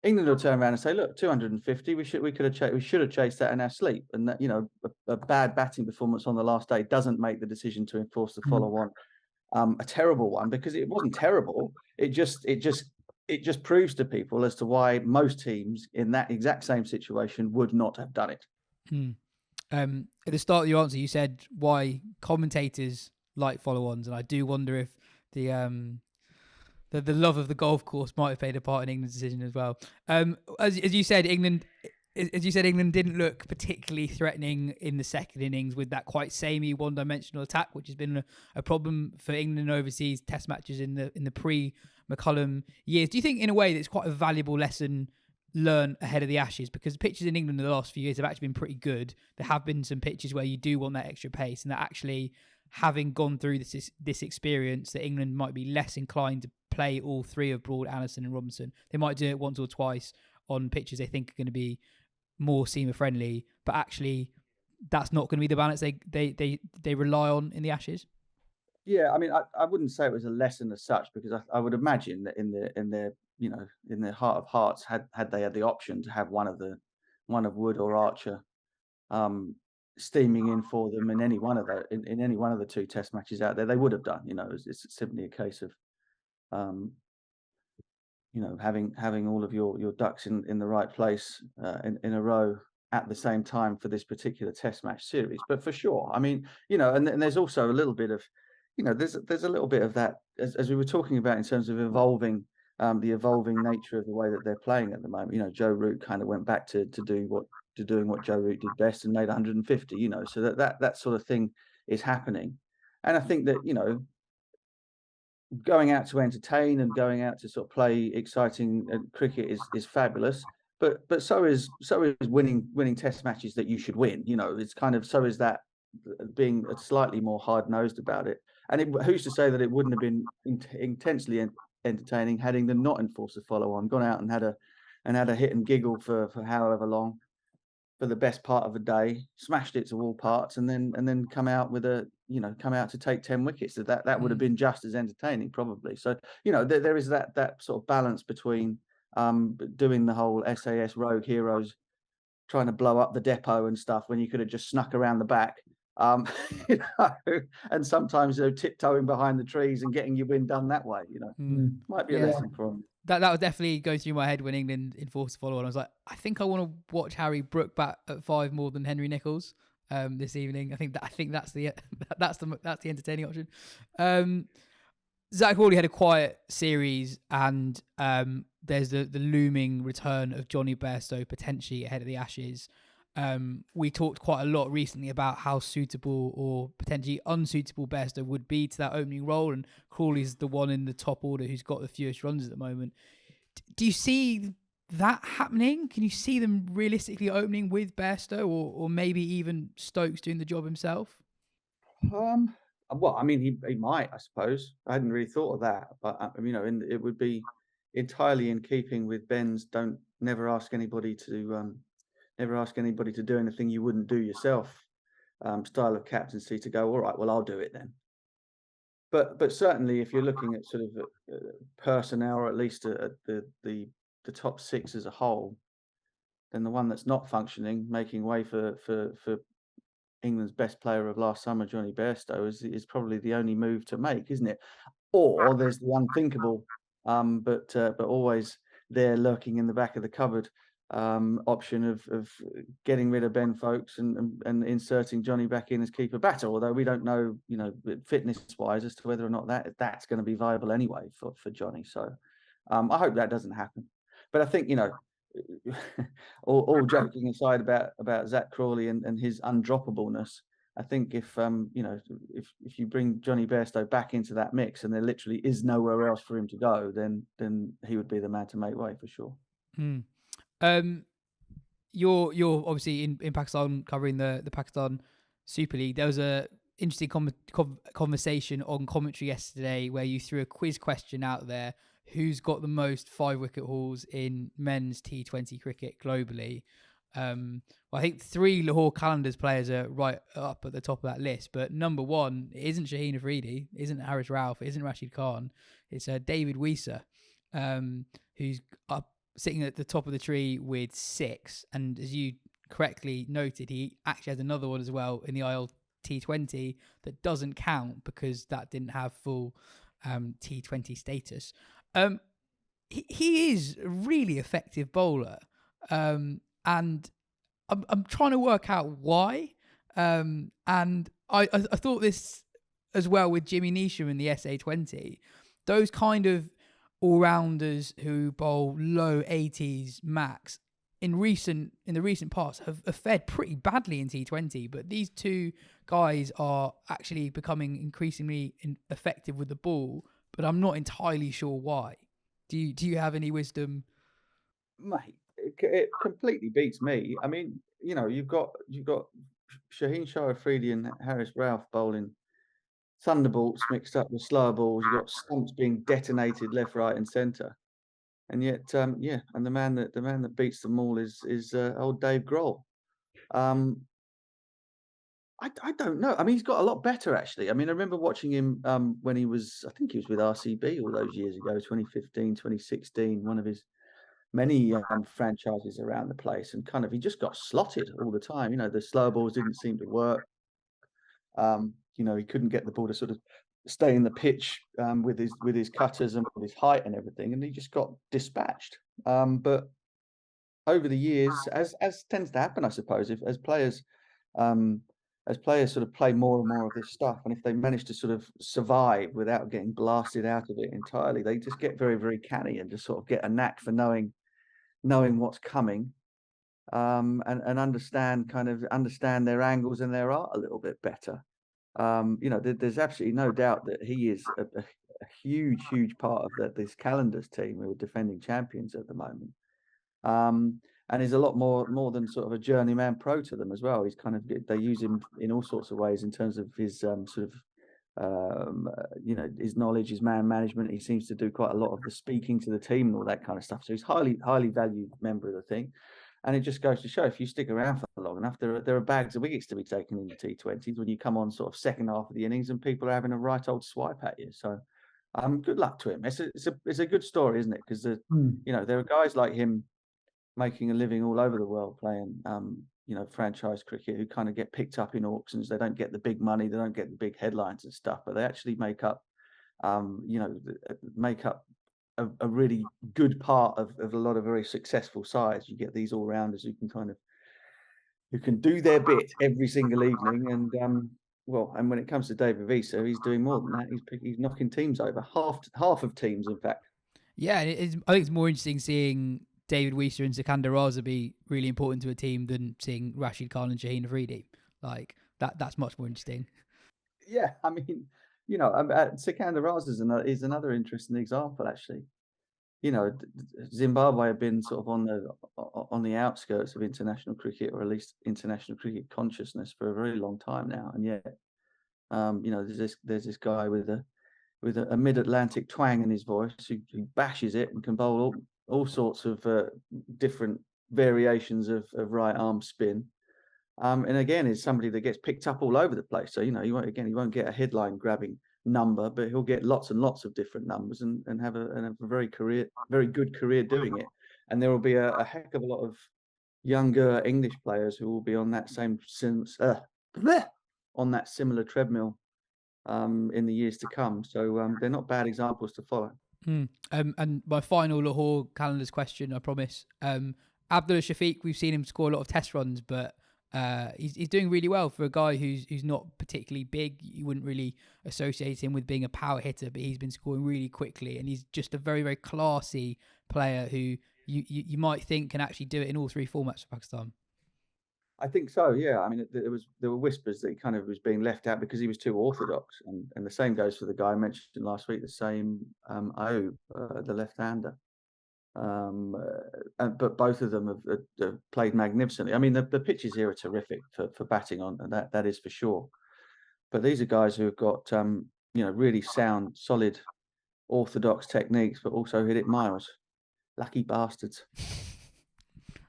Speaker 5: England will turn around and say, "Look, 250. We should have chased that in our sleep." And that, a bad batting performance on the last day doesn't make the decision to enforce the follow on a terrible one, because it wasn't terrible. It just proves to people as to why most teams in that exact same situation would not have done it.
Speaker 1: At the start of your answer, you said why commentators like follow-ons, and I do wonder if the love of the golf course might have played a part in England's decision as well. As you said, England didn't look particularly threatening in the second innings with that quite samey one-dimensional attack, which has been a problem for England overseas Test matches in the pre-McCullum years. Do you think, in a way, that it's quite a valuable lesson learn ahead of the Ashes? Because the pitches in England in the last few years have actually been pretty good. There have been some pitches where you do want that extra pace, and that actually, having gone through this experience, that England might be less inclined to play all 3 of Broad, Anderson and Robinson. They might do it once or twice on pitches they think are going to be more seamer friendly, but actually that's not going to be the balance they rely on in the Ashes.
Speaker 5: Yeah, I mean, I wouldn't say it was a lesson as such, because I would imagine that in their heart of hearts, had they had the option to have one of Wood or Archer steaming in for them in any one of the 2 Test matches out there, they would have done. It's simply a case of having all of your ducks in the right place in a row at the same time for this particular Test match series. But for sure, I mean, and there's also a little bit of, there's a little bit of that, as we were talking about, in terms of evolving the evolving nature of the way that they're playing at the moment. You know, Joe Root kind of went back to doing what Joe Root did best and made 150. You know, so that sort of thing is happening, and I think that, you know, going out to entertain and going out to sort of play exciting cricket is fabulous. But so is winning test matches that you should win. You know, it's kind of, so is that being slightly more hard nosed about it. And who's to say that it wouldn't have been intensely entertaining had England not enforced a follow on, gone out and had a hit and giggle for however long, for the best part of a day, smashed it to all parts, and then come out with come out to take 10 wickets. That would have been just as entertaining, probably. So, you know, there is that sort of balance between doing the whole SAS rogue heroes, trying to blow up the depot and stuff, when you could have just snuck around the back, you know, and sometimes, you know, tiptoeing behind the trees and getting your win done that way. You know, might be a lesson for them.
Speaker 1: That would definitely go through my head when England enforced a follow on. I was like, I think I want to watch Harry Brook bat at 5 more than Henry Nicholls this evening. I think that's the entertaining option. Zach Crawley had a quiet series, and there's the looming return of Johnny Bairstow potentially ahead of the Ashes. We talked quite a lot recently about how suitable or potentially unsuitable Bairstow would be to that opening role, and Crawley's the one in the top order who's got the fewest runs at the moment. Do you see that happening? Can you see them realistically opening with Bairstow, or maybe even Stokes doing the job himself?
Speaker 5: Well, I mean, he might, I suppose. I hadn't really thought of that, but you know, it would be entirely in keeping with Ben's never ask anybody to do anything you wouldn't do yourself style of captaincy, to go, all right, well, I'll do it then. But certainly, if you're looking at sort of personnel, or at least the top 6 as a whole, then the one that's not functioning, making way for England's best player of last summer, Johnny Bairstow, is probably the only move to make, isn't it? Or there's the unthinkable, but always there lurking in the back of the cupboard, option of getting rid of Ben Stokes and inserting Johnny back in as keeper batter. Although we don't know, you know, fitness wise, as to whether or not that's going to be viable anyway for Johnny. So I hope that doesn't happen. But I think, you know, all joking aside about Zach Crawley and his undroppableness, I think if you bring Johnny Bairstow back into that mix and there literally is nowhere else for him to go, then he would be the man to make way for sure.
Speaker 1: You're obviously in Pakistan covering the Pakistan Super League. There was a interesting conversation on commentary yesterday where you threw a quiz question out there: who's got the most 5-wicket hauls in men's T20 cricket globally? Well, I think 3 Lahore Qalandars players are right up at the top of that list, but number 1, it isn't Shaheen Afridi, it isn't Haris Rauf, it isn't Rashid Khan, it's David Weiser, who's up sitting at the top of the tree with 6. And as you correctly noted, he actually has another one as well in the IL T20 that doesn't count because that didn't have full T20 status. He is a really effective bowler, and I'm trying to work out why. And I thought this as well with Jimmy Neesham in the SA20. Those kind of all-rounders who bowl low 80s max in the recent past have fared pretty badly in T20, but these 2 guys are actually becoming increasingly effective with the ball, but I'm not entirely sure why. Do you have any wisdom?
Speaker 5: Mate, it completely beats me. I mean, you know, you've got Shaheen Shah Afridi and Haris Rauf bowling thunderbolts mixed up with slower balls. You've got stumps being detonated left, right, and centre, and yet, and the man that beats them all is old Dave Grohl. I don't know. I mean, he's got a lot better, actually. I mean, I remember watching him when he was with RCB all those years ago, 2015, 2016, one of his many franchises around the place, and kind of he just got slotted all the time. You know, the slow balls didn't seem to work. You know, he couldn't get the ball to sort of stay in the pitch with his cutters and with his height and everything, and he just got dispatched. But over the years, as tends to happen, I suppose, as players as players sort of play more and more of this stuff, and if they manage to sort of survive without getting blasted out of it entirely, they just get very, very canny and just sort of get a knack for knowing what's coming, and understand their angles and their art a little bit better. There's absolutely no doubt that he is a huge part of this Calendars team who are defending champions at the moment. And he's a lot more than sort of a journeyman pro to them as well. He's they use him in all sorts of ways in terms of his his knowledge, his man management. He seems to do quite a lot of the speaking to the team and all that kind of stuff. So he's highly valued member of the thing. And it just goes to show, if you stick around for long enough, there are bags of wickets to be taken in the T20s when you come on sort of second half of the innings and people are having a right old swipe at you. So good luck to him. It's a good story, isn't it? Because there are guys like him making a living all over the world playing franchise cricket who kind of get picked up in auctions. They don't get the big money, they don't get the big headlines and stuff, but they actually make up a really good part of a lot of very successful sides. You get these all-rounders who can do their bit every single evening, and and when it comes to David Visa, he's doing more than that. He's knocking teams over, half of teams, in fact.
Speaker 1: Yeah, I think it's more interesting seeing David Wieser and Sikandar Raza be really important to a team than seeing Rashid Khan and Shaheen Afridi. Like that's much more interesting.
Speaker 5: Yeah, I mean, Sikandar Raza is another interesting example, actually. Zimbabwe have been sort of on the outskirts of international cricket, or at least international cricket consciousness, for a very long time now, and yet, there's this guy with a mid-Atlantic twang in his voice who bashes it and can bowl all sorts of different variations of right arm spin, and again is somebody that gets picked up all over the place. So he won't get a headline grabbing number, but he'll get lots and lots of different numbers and have a very good career doing it. And there will be a heck of a lot of younger English players who will be on that similar treadmill in the years to come. So they're not bad examples to follow.
Speaker 1: And my final Lahore Calendars question, I promise. Abdullah Shafiq, we've seen him score a lot of test runs, but he's doing really well for a guy who's not particularly big. You wouldn't really associate him with being a power hitter, but he's been scoring really quickly, and he's just a very, very classy player who you might think can actually do it in all three formats for Pakistan.
Speaker 5: I think so, yeah. I mean, there were whispers that he kind of was being left out because he was too orthodox, and the same goes for the guy I mentioned last week, the same Ayub, the left-hander. But both of them have played magnificently. I mean, the pitches here are terrific for batting on, and that is for sure. But these are guys who have got really sound, solid, orthodox techniques, but also hit it miles. Lucky bastards.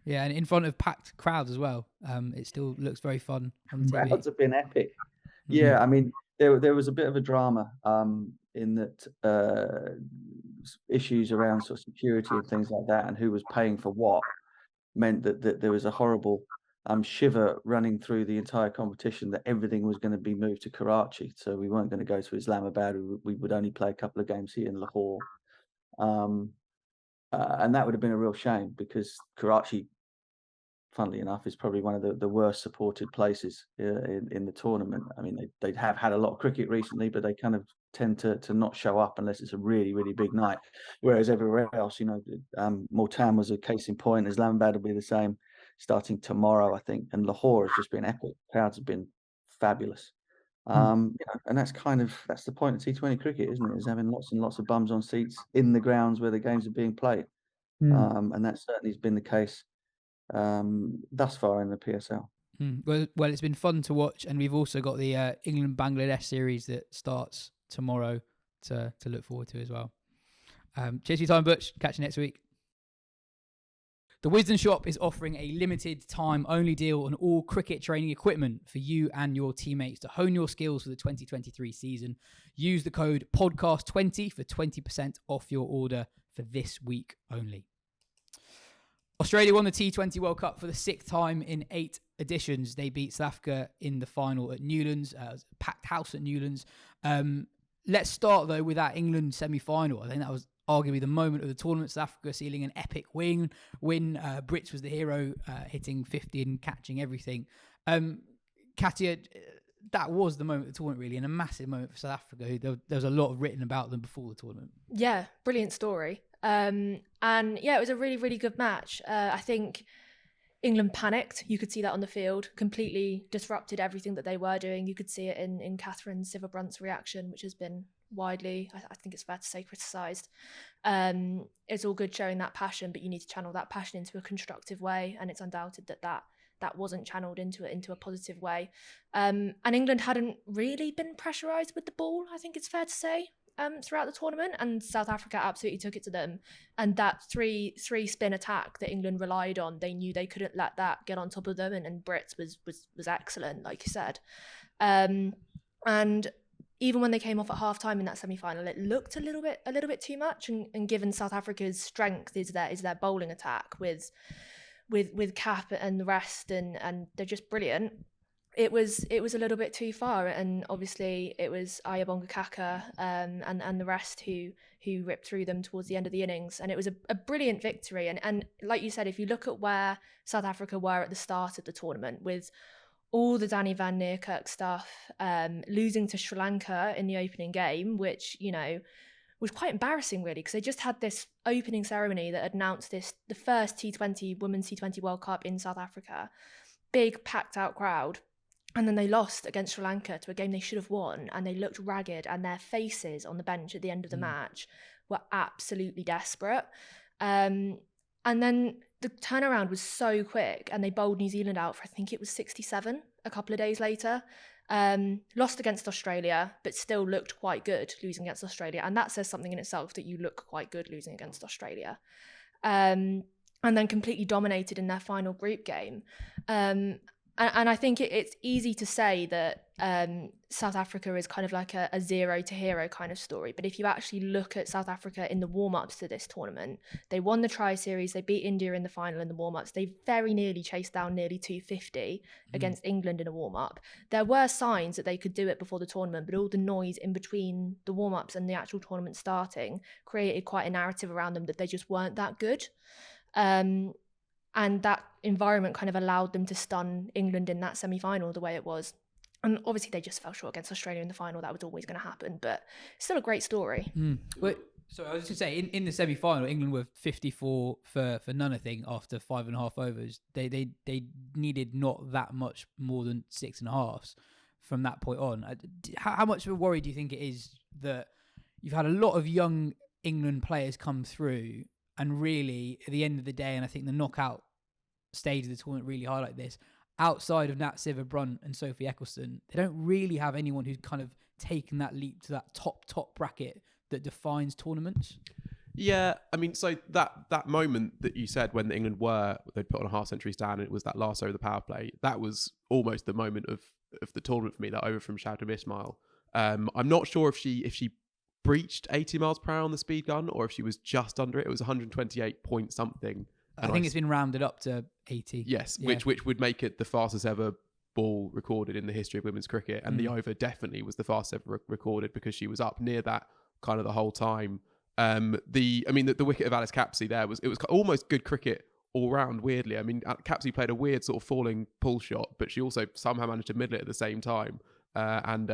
Speaker 1: Yeah, and in front of packed crowds as well. It still looks very fun on TV.
Speaker 5: Crowds have been epic. Yeah, I mean, there was a bit of a drama in that issues around sort of security and things like that, and who was paying for what, meant that there was a horrible shiver running through the entire competition that everything was going to be moved to Karachi. So we weren't going to go to Islamabad. We would only play a couple of games here in Lahore. And that would have been a real shame, because Karachi, funnily enough, is probably one of the worst supported places in the tournament. I mean, they have had a lot of cricket recently, but they kind of tend to not show up unless it's a really, really big night. Whereas everywhere else, Multan was a case in point. Islamabad will be the same starting tomorrow, I think. And Lahore has just been epic. Crowds have been fabulous. And that's the point of T20 cricket, isn't it? Is having lots and lots of bums on seats in the grounds where the games are being played. And that certainly has been the case thus far in the PSL.
Speaker 1: Well, it's been fun to watch, and we've also got the England-Bangladesh series that starts tomorrow to look forward to as well. Cheers for your time, Butch. Catch you next week. The Wisden Shop is offering a limited time only deal on all cricket training equipment for you and your teammates to hone your skills for the 2023 season. Use the code podcast20 for 20% off your order for this week only. Australia won the T20 World Cup for the 6th time in 8 editions. They beat South Africa in the final at Newlands. It was a packed house at Newlands. Let's start, though, with that England semi-final. I think that was arguably the moment of the tournament. South Africa sealing an epic win. Brits was the hero, hitting 50 and catching everything. Katya, that was the moment of the tournament, really, and a massive moment for South Africa. There was a lot written about them before the tournament.
Speaker 3: Yeah, brilliant story. And yeah, it was a really, really good match. I think England panicked. You could see that on the field, completely disrupted everything that they were doing. You could see it in Catherine Sciver-Brunt's reaction, which has been widely, I think it's fair to say, criticised. It's all good showing that passion, but you need to channel that passion into a constructive way, and it's undoubted that wasn't channeled into a positive way. And England hadn't really been pressurised with the ball, I think it's fair to say, throughout the tournament, and South Africa absolutely took it to them. And that three spin attack that England relied on, they knew they couldn't let that get on top of them, and Brits was excellent, like you said. And even when they came off at half time in that semi-final, it looked a little bit too much, and given South Africa's strength is their bowling attack with Cap and the rest, and they're just brilliant. It was a little bit too far, and obviously it was Ayabonga Kaka and the rest who ripped through them towards the end of the innings, and it was a brilliant victory. And like you said, if you look at where South Africa were at the start of the tournament with all the Danny van Niekerk stuff, losing to Sri Lanka in the opening game, which, you know, was quite embarrassing really, because they just had this opening ceremony that announced the first Women's T20 World Cup in South Africa, big packed out crowd. And then they lost against Sri Lanka to a game they should have won, and they looked ragged, and their faces on the bench at the end of the match were absolutely desperate. And then the turnaround was so quick, and they bowled New Zealand out for, I think it was 67 a couple of days later. Lost against Australia, but still looked quite good losing against Australia. And that says something in itself, that you look quite good losing against Australia. And then completely dominated in their final group game. And I think it's easy to say that South Africa is kind of like a zero to hero kind of story. But if you actually look at South Africa in the warm-ups to this tournament, they won the tri-series, they beat India in the final in the warm-ups. They very nearly chased down nearly 250 against England in a warm-up. There were signs that they could do it before the tournament, but all the noise in between the warm-ups and the actual tournament starting created quite a narrative around them that they just weren't that good. And that environment kind of allowed them to stun England in that semi-final the way it was. And obviously they just fell short against Australia in the final. That was always going to happen, but still a great story.
Speaker 1: But so I was just going to say, in the semi-final, England were 54 for nothing after 5.5 overs. They needed not that much more than 6.5 from that point on. How much of a worry do you think it is that you've had a lot of young England players come through, and really at the end of the day, and I think the knockout stage of the tournament really highlight this, outside of Nat Sciver-Brunt and Sophie Ecclestone, they don't really have anyone who's kind of taken that leap to that top bracket that defines tournaments.
Speaker 2: Yeah, I mean, so that moment that you said when England they'd put on a half-century stand, and it was that last over the power play, that was almost the moment of the tournament for me, that over from Shoutem Ismail. I'm not sure if she breached 80 miles per hour on the speed gun, or if she was just under it. It was 128 point something.
Speaker 1: I think it's been rounded up to 80.
Speaker 2: Yes,
Speaker 1: yeah.
Speaker 2: which would make it the fastest ever ball recorded in the history of women's cricket. And the over definitely was the fastest ever recorded, because she was up near that kind of the whole time. The wicket of Alice Capsey there was almost good cricket all round, weirdly. I mean, Capsey played a weird sort of falling pull shot, but she also somehow managed to middle it at the same time. And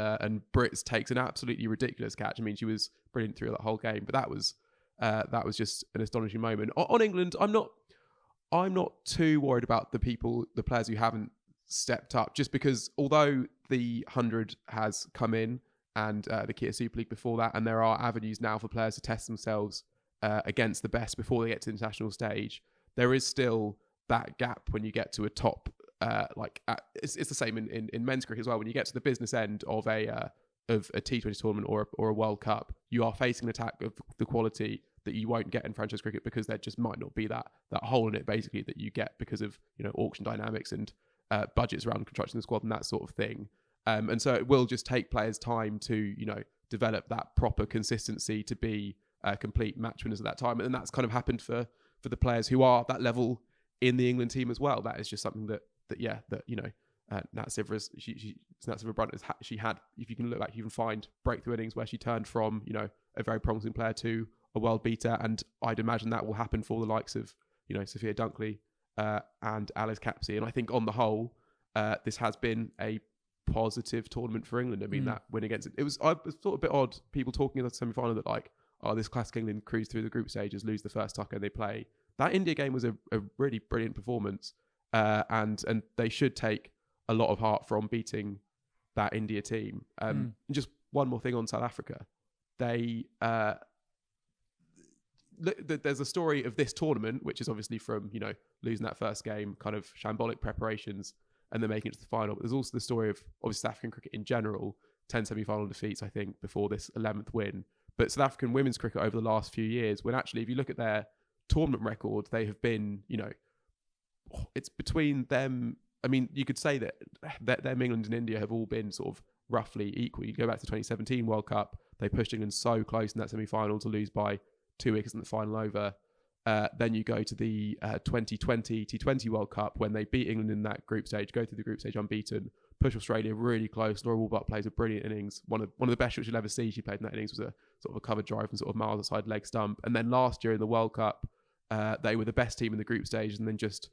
Speaker 2: Brits takes an absolutely ridiculous catch. I mean, she was brilliant through that whole game, but that was just an astonishing moment. On England, I'm not too worried about the players who haven't stepped up, just because although the 100 has come in and the Kia Super League before that, and there are avenues now for players to test themselves against the best before they get to the international stage, there is still that gap when you get to a top. It's the same in men's cricket as well. When you get to the business end of a T20 tournament or a World Cup, you are facing an attack of the quality that you won't get in franchise cricket, because there just might not be that hole in it basically that you get because of auction dynamics and budgets around constructing the squad and that sort of thing. And so it will just take players time to develop that proper consistency to be complete match winners at that time, and that's kind of happened for the players who are that level in the England team as well. That is just something that Nat Sciver-Brunt she had. If you can look back, you can find breakthrough innings where she turned from a very promising player to a world beater, and I'd imagine that will happen for the likes of Sophia Dunkley and Alice Capsey. And I think on the whole, this has been a positive tournament for England. I mean, that win against it was, I thought a bit odd, people talking in the semi-final that like, oh, this classic England cruise through the group stages, lose the first tucker they play. That India game was a really brilliant performance, and they should take a lot of heart from beating that India team. And just one more thing on South Africa. They there's a story of this tournament, which is obviously from, you know, losing that first game, kind of shambolic preparations, and then making it to the final. But there's also the story of obviously South African cricket in general, 10 semi-final defeats, I think, before this 11th win. But South African women's cricket over the last few years, when actually, if you look at their tournament record, they have been, you know, it's between them. I mean, you could say that them, England and India have all been sort of roughly equal. You go back to the 2017 World Cup, they pushed England so close in that semi-final to lose by 2 wickets in the final over. Then you go to the 2020 T20 World Cup when they beat England in that group stage, go through the group stage unbeaten, push Australia really close. Laura Walbut plays a brilliant innings. One of the best shots you'll ever see she played in that innings was a sort of a covered drive from sort of miles outside leg stump. And then last year in the World Cup, they were the best team in the group stage and then just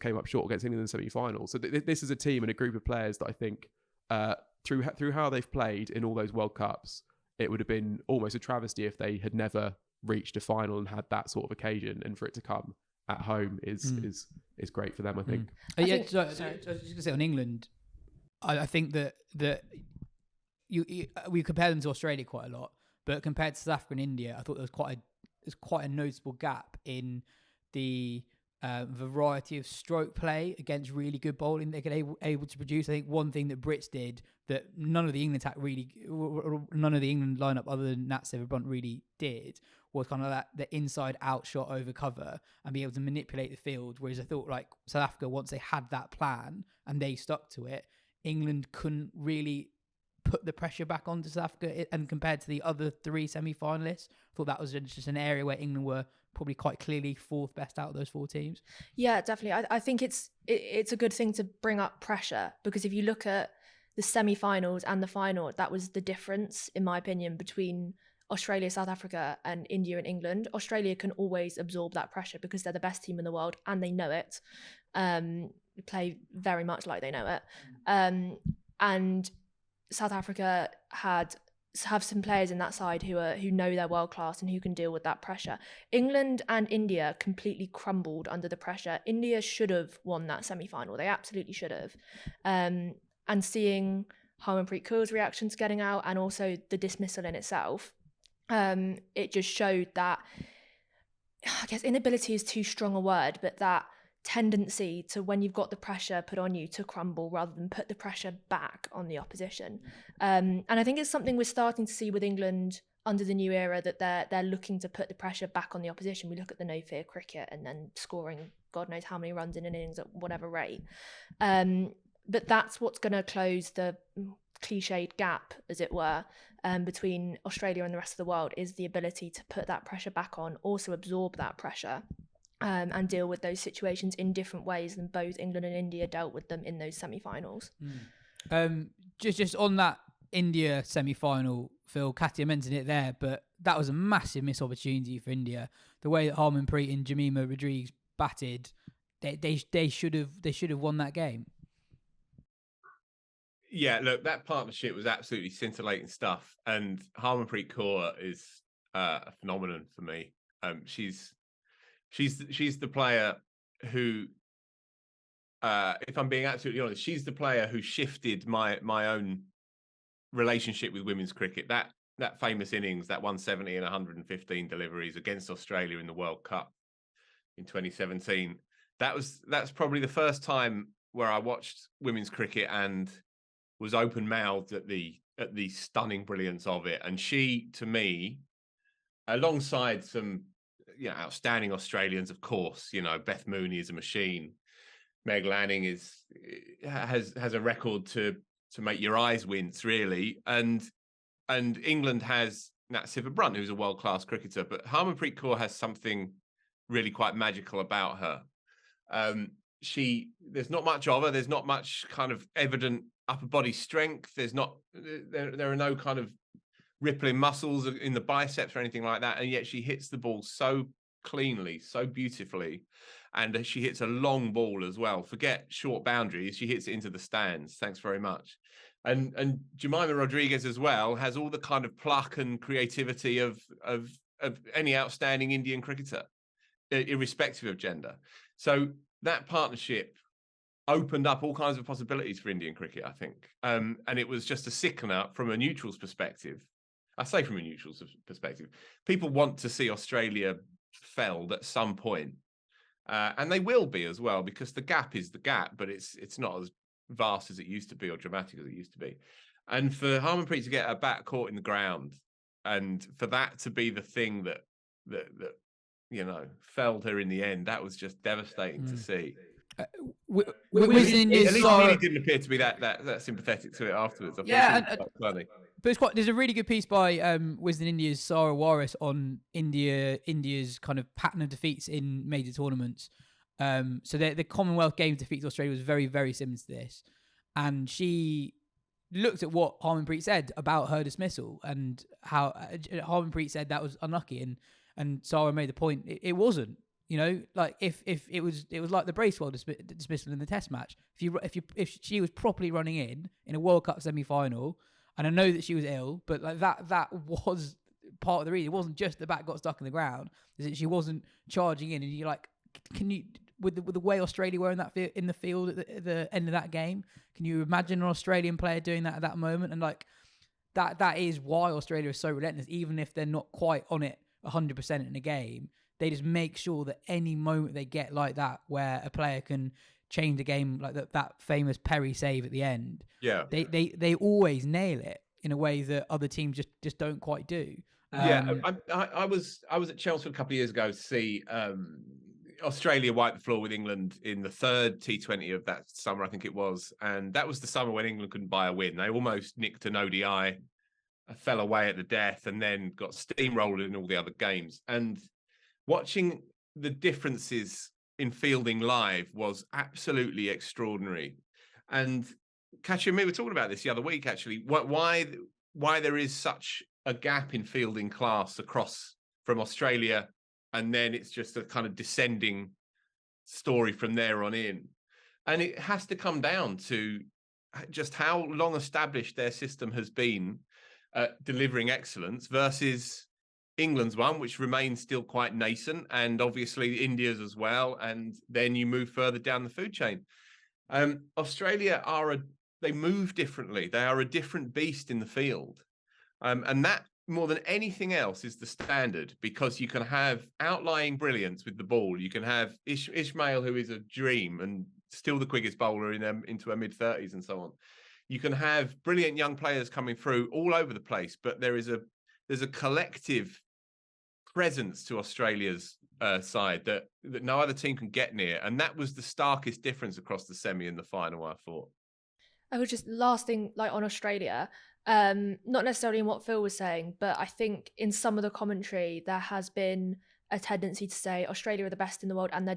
Speaker 2: came up short against England in the semi-final. So this is a team and a group of players that I think through how they've played in all those World Cups, it would have been almost a travesty if they had never reached a final and had that sort of occasion, and for it to come at home is great for them, I think.
Speaker 1: I was just going to say on England, I think that we compare them to Australia quite a lot, but compared to South Africa and India, I thought there was quite a noticeable gap in the variety of stroke play against really good bowling they could able to produce. I think one thing that Brits did that none of the England lineup other than Nat Severbrunt really did was kind of the inside out shot over cover and be able to manipulate the field. Whereas I thought like South Africa, once they had that plan and they stuck to it, England couldn't really put the pressure back onto South Africa. And compared to the other three semi-finalists, I thought that was just an area where England were probably quite clearly fourth best out of those four teams.
Speaker 3: Yeah, definitely. I think it's a good thing to bring up pressure, because if you look at the semi-finals and the final, that was the difference, in my opinion, between Australia, South Africa and India and England. Australia can always absorb that pressure because they're the best team in the world and they know it. Play very much like they know it. And South Africa have some players in that side who know they're world class and who can deal with that pressure. England and India completely crumbled under the pressure. India should have won that semi-final. They absolutely should have. And seeing Harmanpreet Kaur's reaction to getting out and also the dismissal in itself, it just showed that, I guess inability is too strong a word, but that tendency to, when you've got the pressure put on you, to crumble rather than put the pressure back on the opposition. And I think it's something we're starting to see with England under the new era, that they're looking to put the pressure back on the opposition. We look at the no fear cricket and then scoring God knows how many runs in an innings at whatever rate. But that's what's going to close the cliched gap, as it were, between Australia and the rest of the world, is the ability to put that pressure back on, also absorb that pressure, and deal with those situations in different ways than both England and India dealt with them in those semi-finals.
Speaker 1: Just on that India semi-final, Phil, Katya mentioned it there, but that was a massive missed opportunity for India. The way that Harmanpreet and Jemima Rodriguez batted, they should have won that game.
Speaker 4: Yeah, look, that partnership was absolutely scintillating stuff, and Harmanpreet Kaur is a phenomenon for me. She's the player who, if I'm being absolutely honest, she's the player who shifted my own relationship with women's cricket. That famous innings, that 170 and 115 deliveries against Australia in the World Cup in 2017. That's probably the first time where I watched women's cricket and was open-mouthed at the stunning brilliance of it. And she, to me, alongside some outstanding Australians, of course, Beth Mooney is a machine. Meg Lanning has a record to make your eyes wince, really. And England has Nat Severbrunt, who's a world-class cricketer, but Harmanpreet Kaur has something really quite magical about her. There's not much of her. There's not much kind of evident upper body strength. There are no kind of rippling muscles in the biceps or anything like that. And yet she hits the ball so cleanly, so beautifully. And she hits a long ball as well. Forget short boundaries. She hits it into the stands. Thanks very much. And Jemima Rodriguez as well has all the kind of pluck and creativity of any outstanding Indian cricketer, irrespective of gender. So that partnership opened up all kinds of possibilities for Indian cricket, I think. And it was just a sickener from a neutral's perspective. I say from a neutral's perspective. People want to see Australia felled at some point. And they will be as well, because the gap is the gap, but it's not as vast as it used to be or dramatic as it used to be. And for Harmanpreet to get her bat caught in the ground, and for that to be the thing that felled her in the end, that was just devastating to see.
Speaker 1: Wisden
Speaker 4: At least really didn't appear to be that sympathetic to it afterwards.
Speaker 1: But there's a really good piece by Wisden India's Sarah Waris on India's kind of pattern of defeats in major tournaments. So the Commonwealth Games defeat to Australia was very, very similar to this. And she looked at what Harmanpreet said about her dismissal and how Harmanpreet said that was unlucky. And Sarah made the point it wasn't. Like if it was like the Bracewell dismissal in the Test match. If she was properly running in a World Cup semi-final, and I know that she was ill, but like that was part of the reason. It wasn't just the bat got stuck in the ground; is that she wasn't charging in. And you're like, can you with the way Australia were in the field at the end of that game? Can you imagine an Australian player doing that at that moment? And like that is why Australia is so relentless, even if they're not quite on it 100% in a game. They just make sure that any moment they get like that, where a player can change the game, like that famous Perry save at the end.
Speaker 4: Yeah,
Speaker 1: they always nail it in a way that other teams just don't quite do.
Speaker 4: I was at Chelmsford a couple of years ago to see Australia wipe the floor with England in the third T20 of that summer, I think it was, and that was the summer when England couldn't buy a win. They almost nicked an ODI, fell away at the death, and then got steamrolled in all the other games. And watching the differences in fielding live was absolutely extraordinary. And Katya and me were talking about this the other week, actually, why there is such a gap in fielding class across from Australia, and then it's just a kind of descending story from there on in. And it has to come down to just how long established their system has been at delivering excellence versus England's one, which remains still quite nascent, and obviously India's as well. And then you move further down the food chain. Australia they move differently. They are a different beast in the field. And that, more than anything else, is the standard, because you can have outlying brilliance with the ball. You can have Ismail, who is a dream and still the quickest bowler into her mid-30s and so on. You can have brilliant young players coming through all over the place, but there's a collective presence to Australia's side that no other team can get near, and that was the starkest difference across the semi and the final, I thought.
Speaker 3: I was just last thing, like on Australia, not necessarily in what Phil was saying, but I think in some of the commentary there has been a tendency to say Australia are the best in the world and they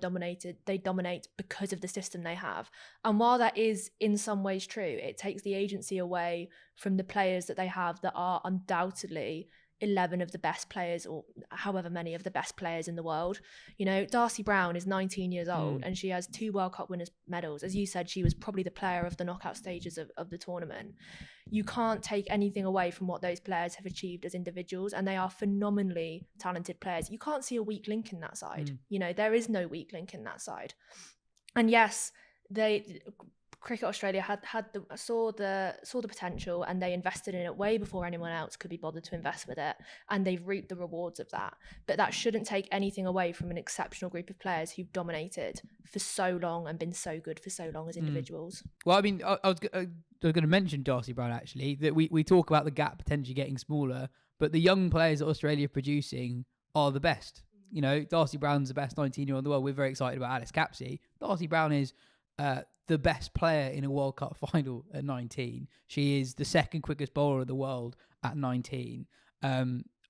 Speaker 3: dominate because of the system they have. And while that is in some ways true, it takes the agency away from the players that they have that are undoubtedly 11 of the best players, or however many of the best players in the world. Darcy Brown is 19 years old and she has 2 World Cup winners' medals. As you said, she was probably the player of the knockout stages of the tournament. You can't take anything away from what those players have achieved as individuals, and they are phenomenally talented players. You can't see a weak link in that side. There is no weak link in that side. And yes, Cricket Australia saw the potential, and they invested in it way before anyone else could be bothered to invest with it, and they've reaped the rewards of that. But that shouldn't take anything away from an exceptional group of players who've dominated for so long and been so good for so long as individuals.
Speaker 1: Well, I mean, I was going to mention Darcy Brown, actually, that we talk about the gap potentially getting smaller, but the young players that Australia are producing are the best. Darcy Brown's the best 19-year-old in the world. We're very excited about Alice Capsey. Darcy Brown is the best player in a World Cup final at 19. She is the second quickest bowler in the world at 19.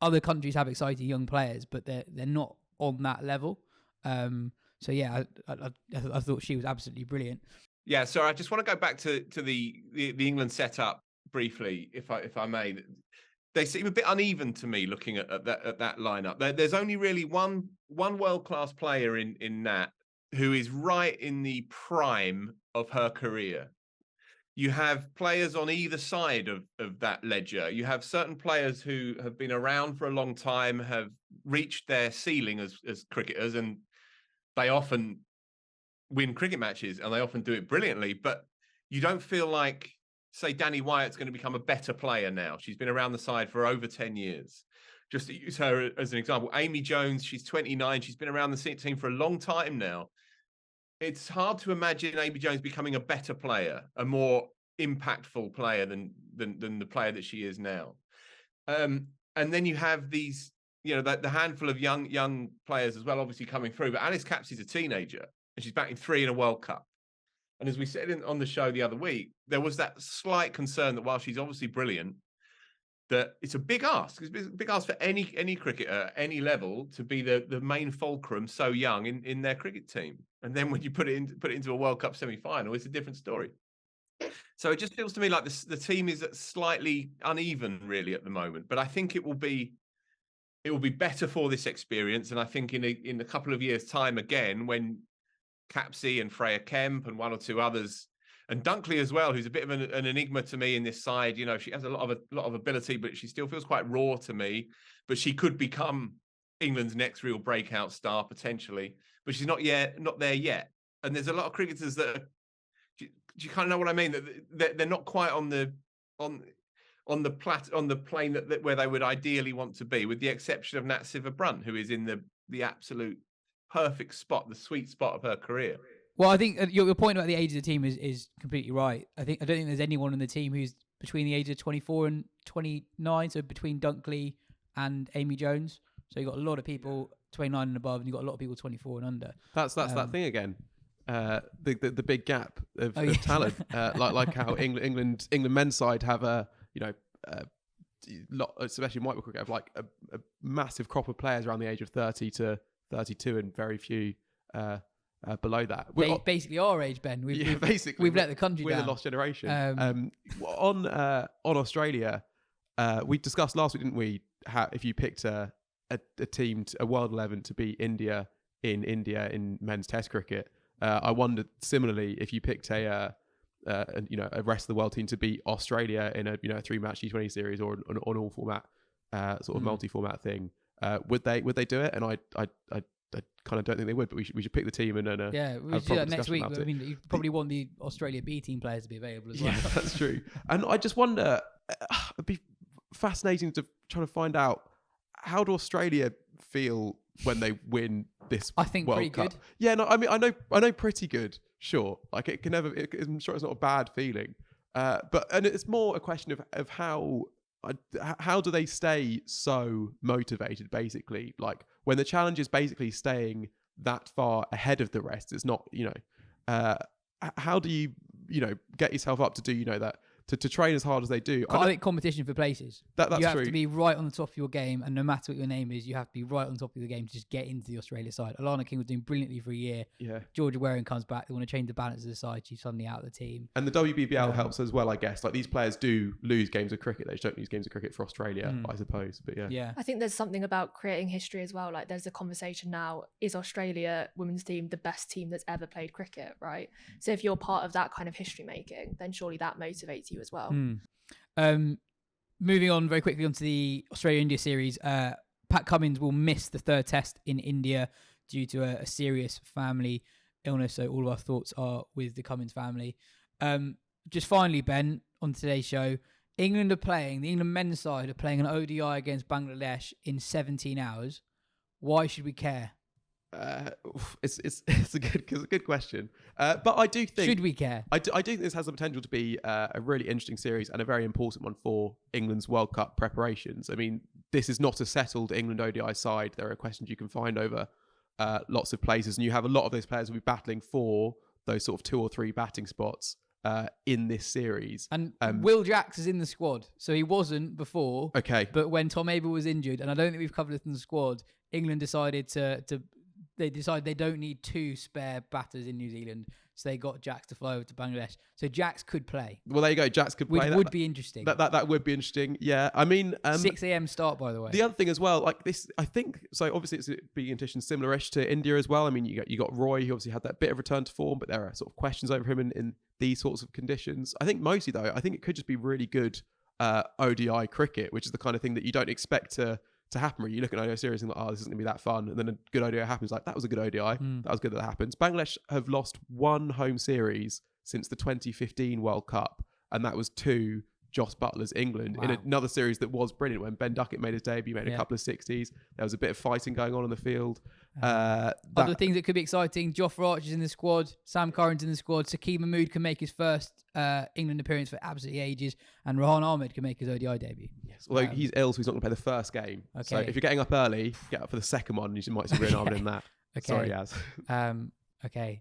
Speaker 1: Other countries have exciting young players, but they're not on that level. So yeah, I thought she was absolutely brilliant.
Speaker 4: Yeah, so I just want to go back to the England setup briefly, if I may. They seem a bit uneven to me looking at that lineup. There's only really one world-class player in Nat who is right in the prime of her career. You have players on either side of that ledger. You have certain players who have been around for a long time, have reached their ceiling as cricketers, and they often win cricket matches, and they often do it brilliantly. But you don't feel like, say, Danny Wyatt's going to become a better player now. She's been around the side for over 10 years. Just to use her as an example, Amy Jones, she's 29. She's been around the team for a long time now. It's hard to imagine Amy Jones becoming a better player, a more impactful player than the player that she is now. And then you have these, the handful of young players as well, obviously coming through. But Alice Capsey's a teenager, and she's batting 3 in a World Cup. And as we said on the show the other week, there was that slight concern that while she's obviously brilliant, that it's a big ask. It's a big ask for any cricketer at any level to be the main fulcrum so young in their cricket team. And then when you put it into a World Cup semi-final, it's a different story. So it just feels to me like the team is slightly uneven, really, at the moment. But I think it will be better for this experience. And I think in a couple of years' time, again, when Capsey and Freya Kemp and one or two others, and Dunkley as well, who's a bit of an enigma to me in this side. She has a lot of ability, but she still feels quite raw to me. But she could become England's next real breakout star potentially. But she's not there yet. And there's a lot of cricketers that are, do you kind of know what I mean? That they're not quite on the plane that where they would ideally want to be, with the exception of Nat Siva-Brunt, who is in the absolute perfect spot, the sweet spot of her career.
Speaker 1: Well, I think your point about the age of the team is completely right. I don't think there's anyone in the team who's between the ages of 24 and 29, so between Dunkley and Amy Jones. So you've got a lot of people 29 and above, and you've got a lot of people 24 and under.
Speaker 2: That's that thing again. The big gap of talent, like how England men's side have lot, especially in white ball cricket, have like a massive crop of players around the age of 30 to 32, and very few below that.
Speaker 1: Basically our age, Ben. We've let the country down.
Speaker 2: We're the lost generation. On Australia, we discussed last week, didn't we? How if you picked a team, a world 11 to beat India in men's Test cricket, I wondered similarly if you picked a rest of the world team to beat Australia in a 3-match T20 series or an all format sort of multi-format thing, would they do it? And I kind of don't think they would, but we should pick the team and
Speaker 1: we should do that next week. I mean, you probably want the Australia B team players to be available as well.
Speaker 2: Yeah, that's true. And I just wonder, it'd be fascinating to try to find out, how do Australia feel when they win this
Speaker 1: I think
Speaker 2: World
Speaker 1: pretty
Speaker 2: Cup?
Speaker 1: Good.
Speaker 2: Yeah, no, I mean, I know pretty good, sure. Like it can never, I'm sure it's not a bad feeling. But it's more a question of how do they stay so motivated, basically? Like when the challenge is basically staying that far ahead of the rest, it's not, how do you, get yourself up to do, that, to train as hard as they do?
Speaker 1: I think competition for places.
Speaker 2: That's
Speaker 1: you have
Speaker 2: true.
Speaker 1: to be right on the top of your game, and no matter what your name is, you have to be right on top of the game to just get into the Australia side. Alana King was doing brilliantly for a year.
Speaker 2: Yeah.
Speaker 1: Georgia Waring comes back. They want to change the balance of the side. She's suddenly out of the team.
Speaker 2: And the WBBL helps as well, I guess. Like these players do lose games of cricket. They just don't lose games of cricket for Australia, I suppose. But yeah.
Speaker 3: I think there's something about creating history as well. Like there's a conversation now, is Australia women's team the best team that's ever played cricket, right? So if you're part of that kind of history making, then surely that motivates you as well.
Speaker 1: Moving on very quickly onto the Australia-India series, Pat Cummins will miss the third test in India due to a serious family illness. So all of our thoughts are with the Cummins family. Just finally, Ben, on today's show, the England men's side are playing an ODI against Bangladesh in 17 hours. Why should we care?
Speaker 2: It's a good question, but I do think,
Speaker 1: should we care?
Speaker 2: I do think this has the potential to be a really interesting series and a very important one for England's World Cup preparations. I mean, this is not a settled England ODI side. There are questions you can find over lots of places, and you have a lot of those players will be battling for those sort of 2 or 3 batting spots in this series. And
Speaker 1: Will Jacks is in the squad, so he wasn't before.
Speaker 2: Okay,
Speaker 1: but when Tom Abel was injured, and I don't think we've covered it in the squad, England decided they don't need 2 spare batters in New Zealand. so they got Jax to fly over to Bangladesh. So Jax could play,
Speaker 2: Well, there you go. Jax could play.
Speaker 1: which would be interesting.
Speaker 2: That would be interesting. Yeah, I mean,
Speaker 1: 6 a.m. start, by the way.
Speaker 2: the other thing as well, like this, I think. So obviously, it's being conditions similar-ish to India as well. I mean, you got Roy, who obviously had that bit of return to form, but there are sort of questions over him in these sorts of conditions. I think mostly though, I think it could just be really good ODI cricket, which is the kind of thing that you don't expect to happen. Really, you look at an ODI series and like, oh, this isn't gonna be that fun, and then a good ODI happens. Like that was a good ODI. That was good that happens. Bangladesh have lost one home series since the 2015 World Cup, and that was to Joss Butler's England in another series that was brilliant when Ben Duckett made his debut, made a couple of 60s. There was a bit of fighting going on in the field.
Speaker 1: Other things that could be exciting: Jofra Archer's in the squad, Sam Curran's in the squad, Sakeem Mahmood can make his first England appearance for absolutely ages, and Rahan Ahmed can make his ODI debut.
Speaker 2: Yes, although he's ill, so he's not going to play the first game.
Speaker 1: Okay.
Speaker 2: So if you're getting up early, get up for the second one, and you might see Rahan Ahmed in that.
Speaker 1: Okay.
Speaker 2: Sorry, Yaz.
Speaker 1: Okay.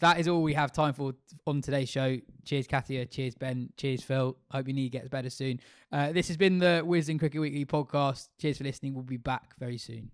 Speaker 1: That is all we have time for on today's show. Cheers, Katya. Cheers, Ben. Cheers, Phil. Hope your knee gets better soon. This has been the Wisden Cricket Weekly podcast. Cheers for listening. We'll be back very soon.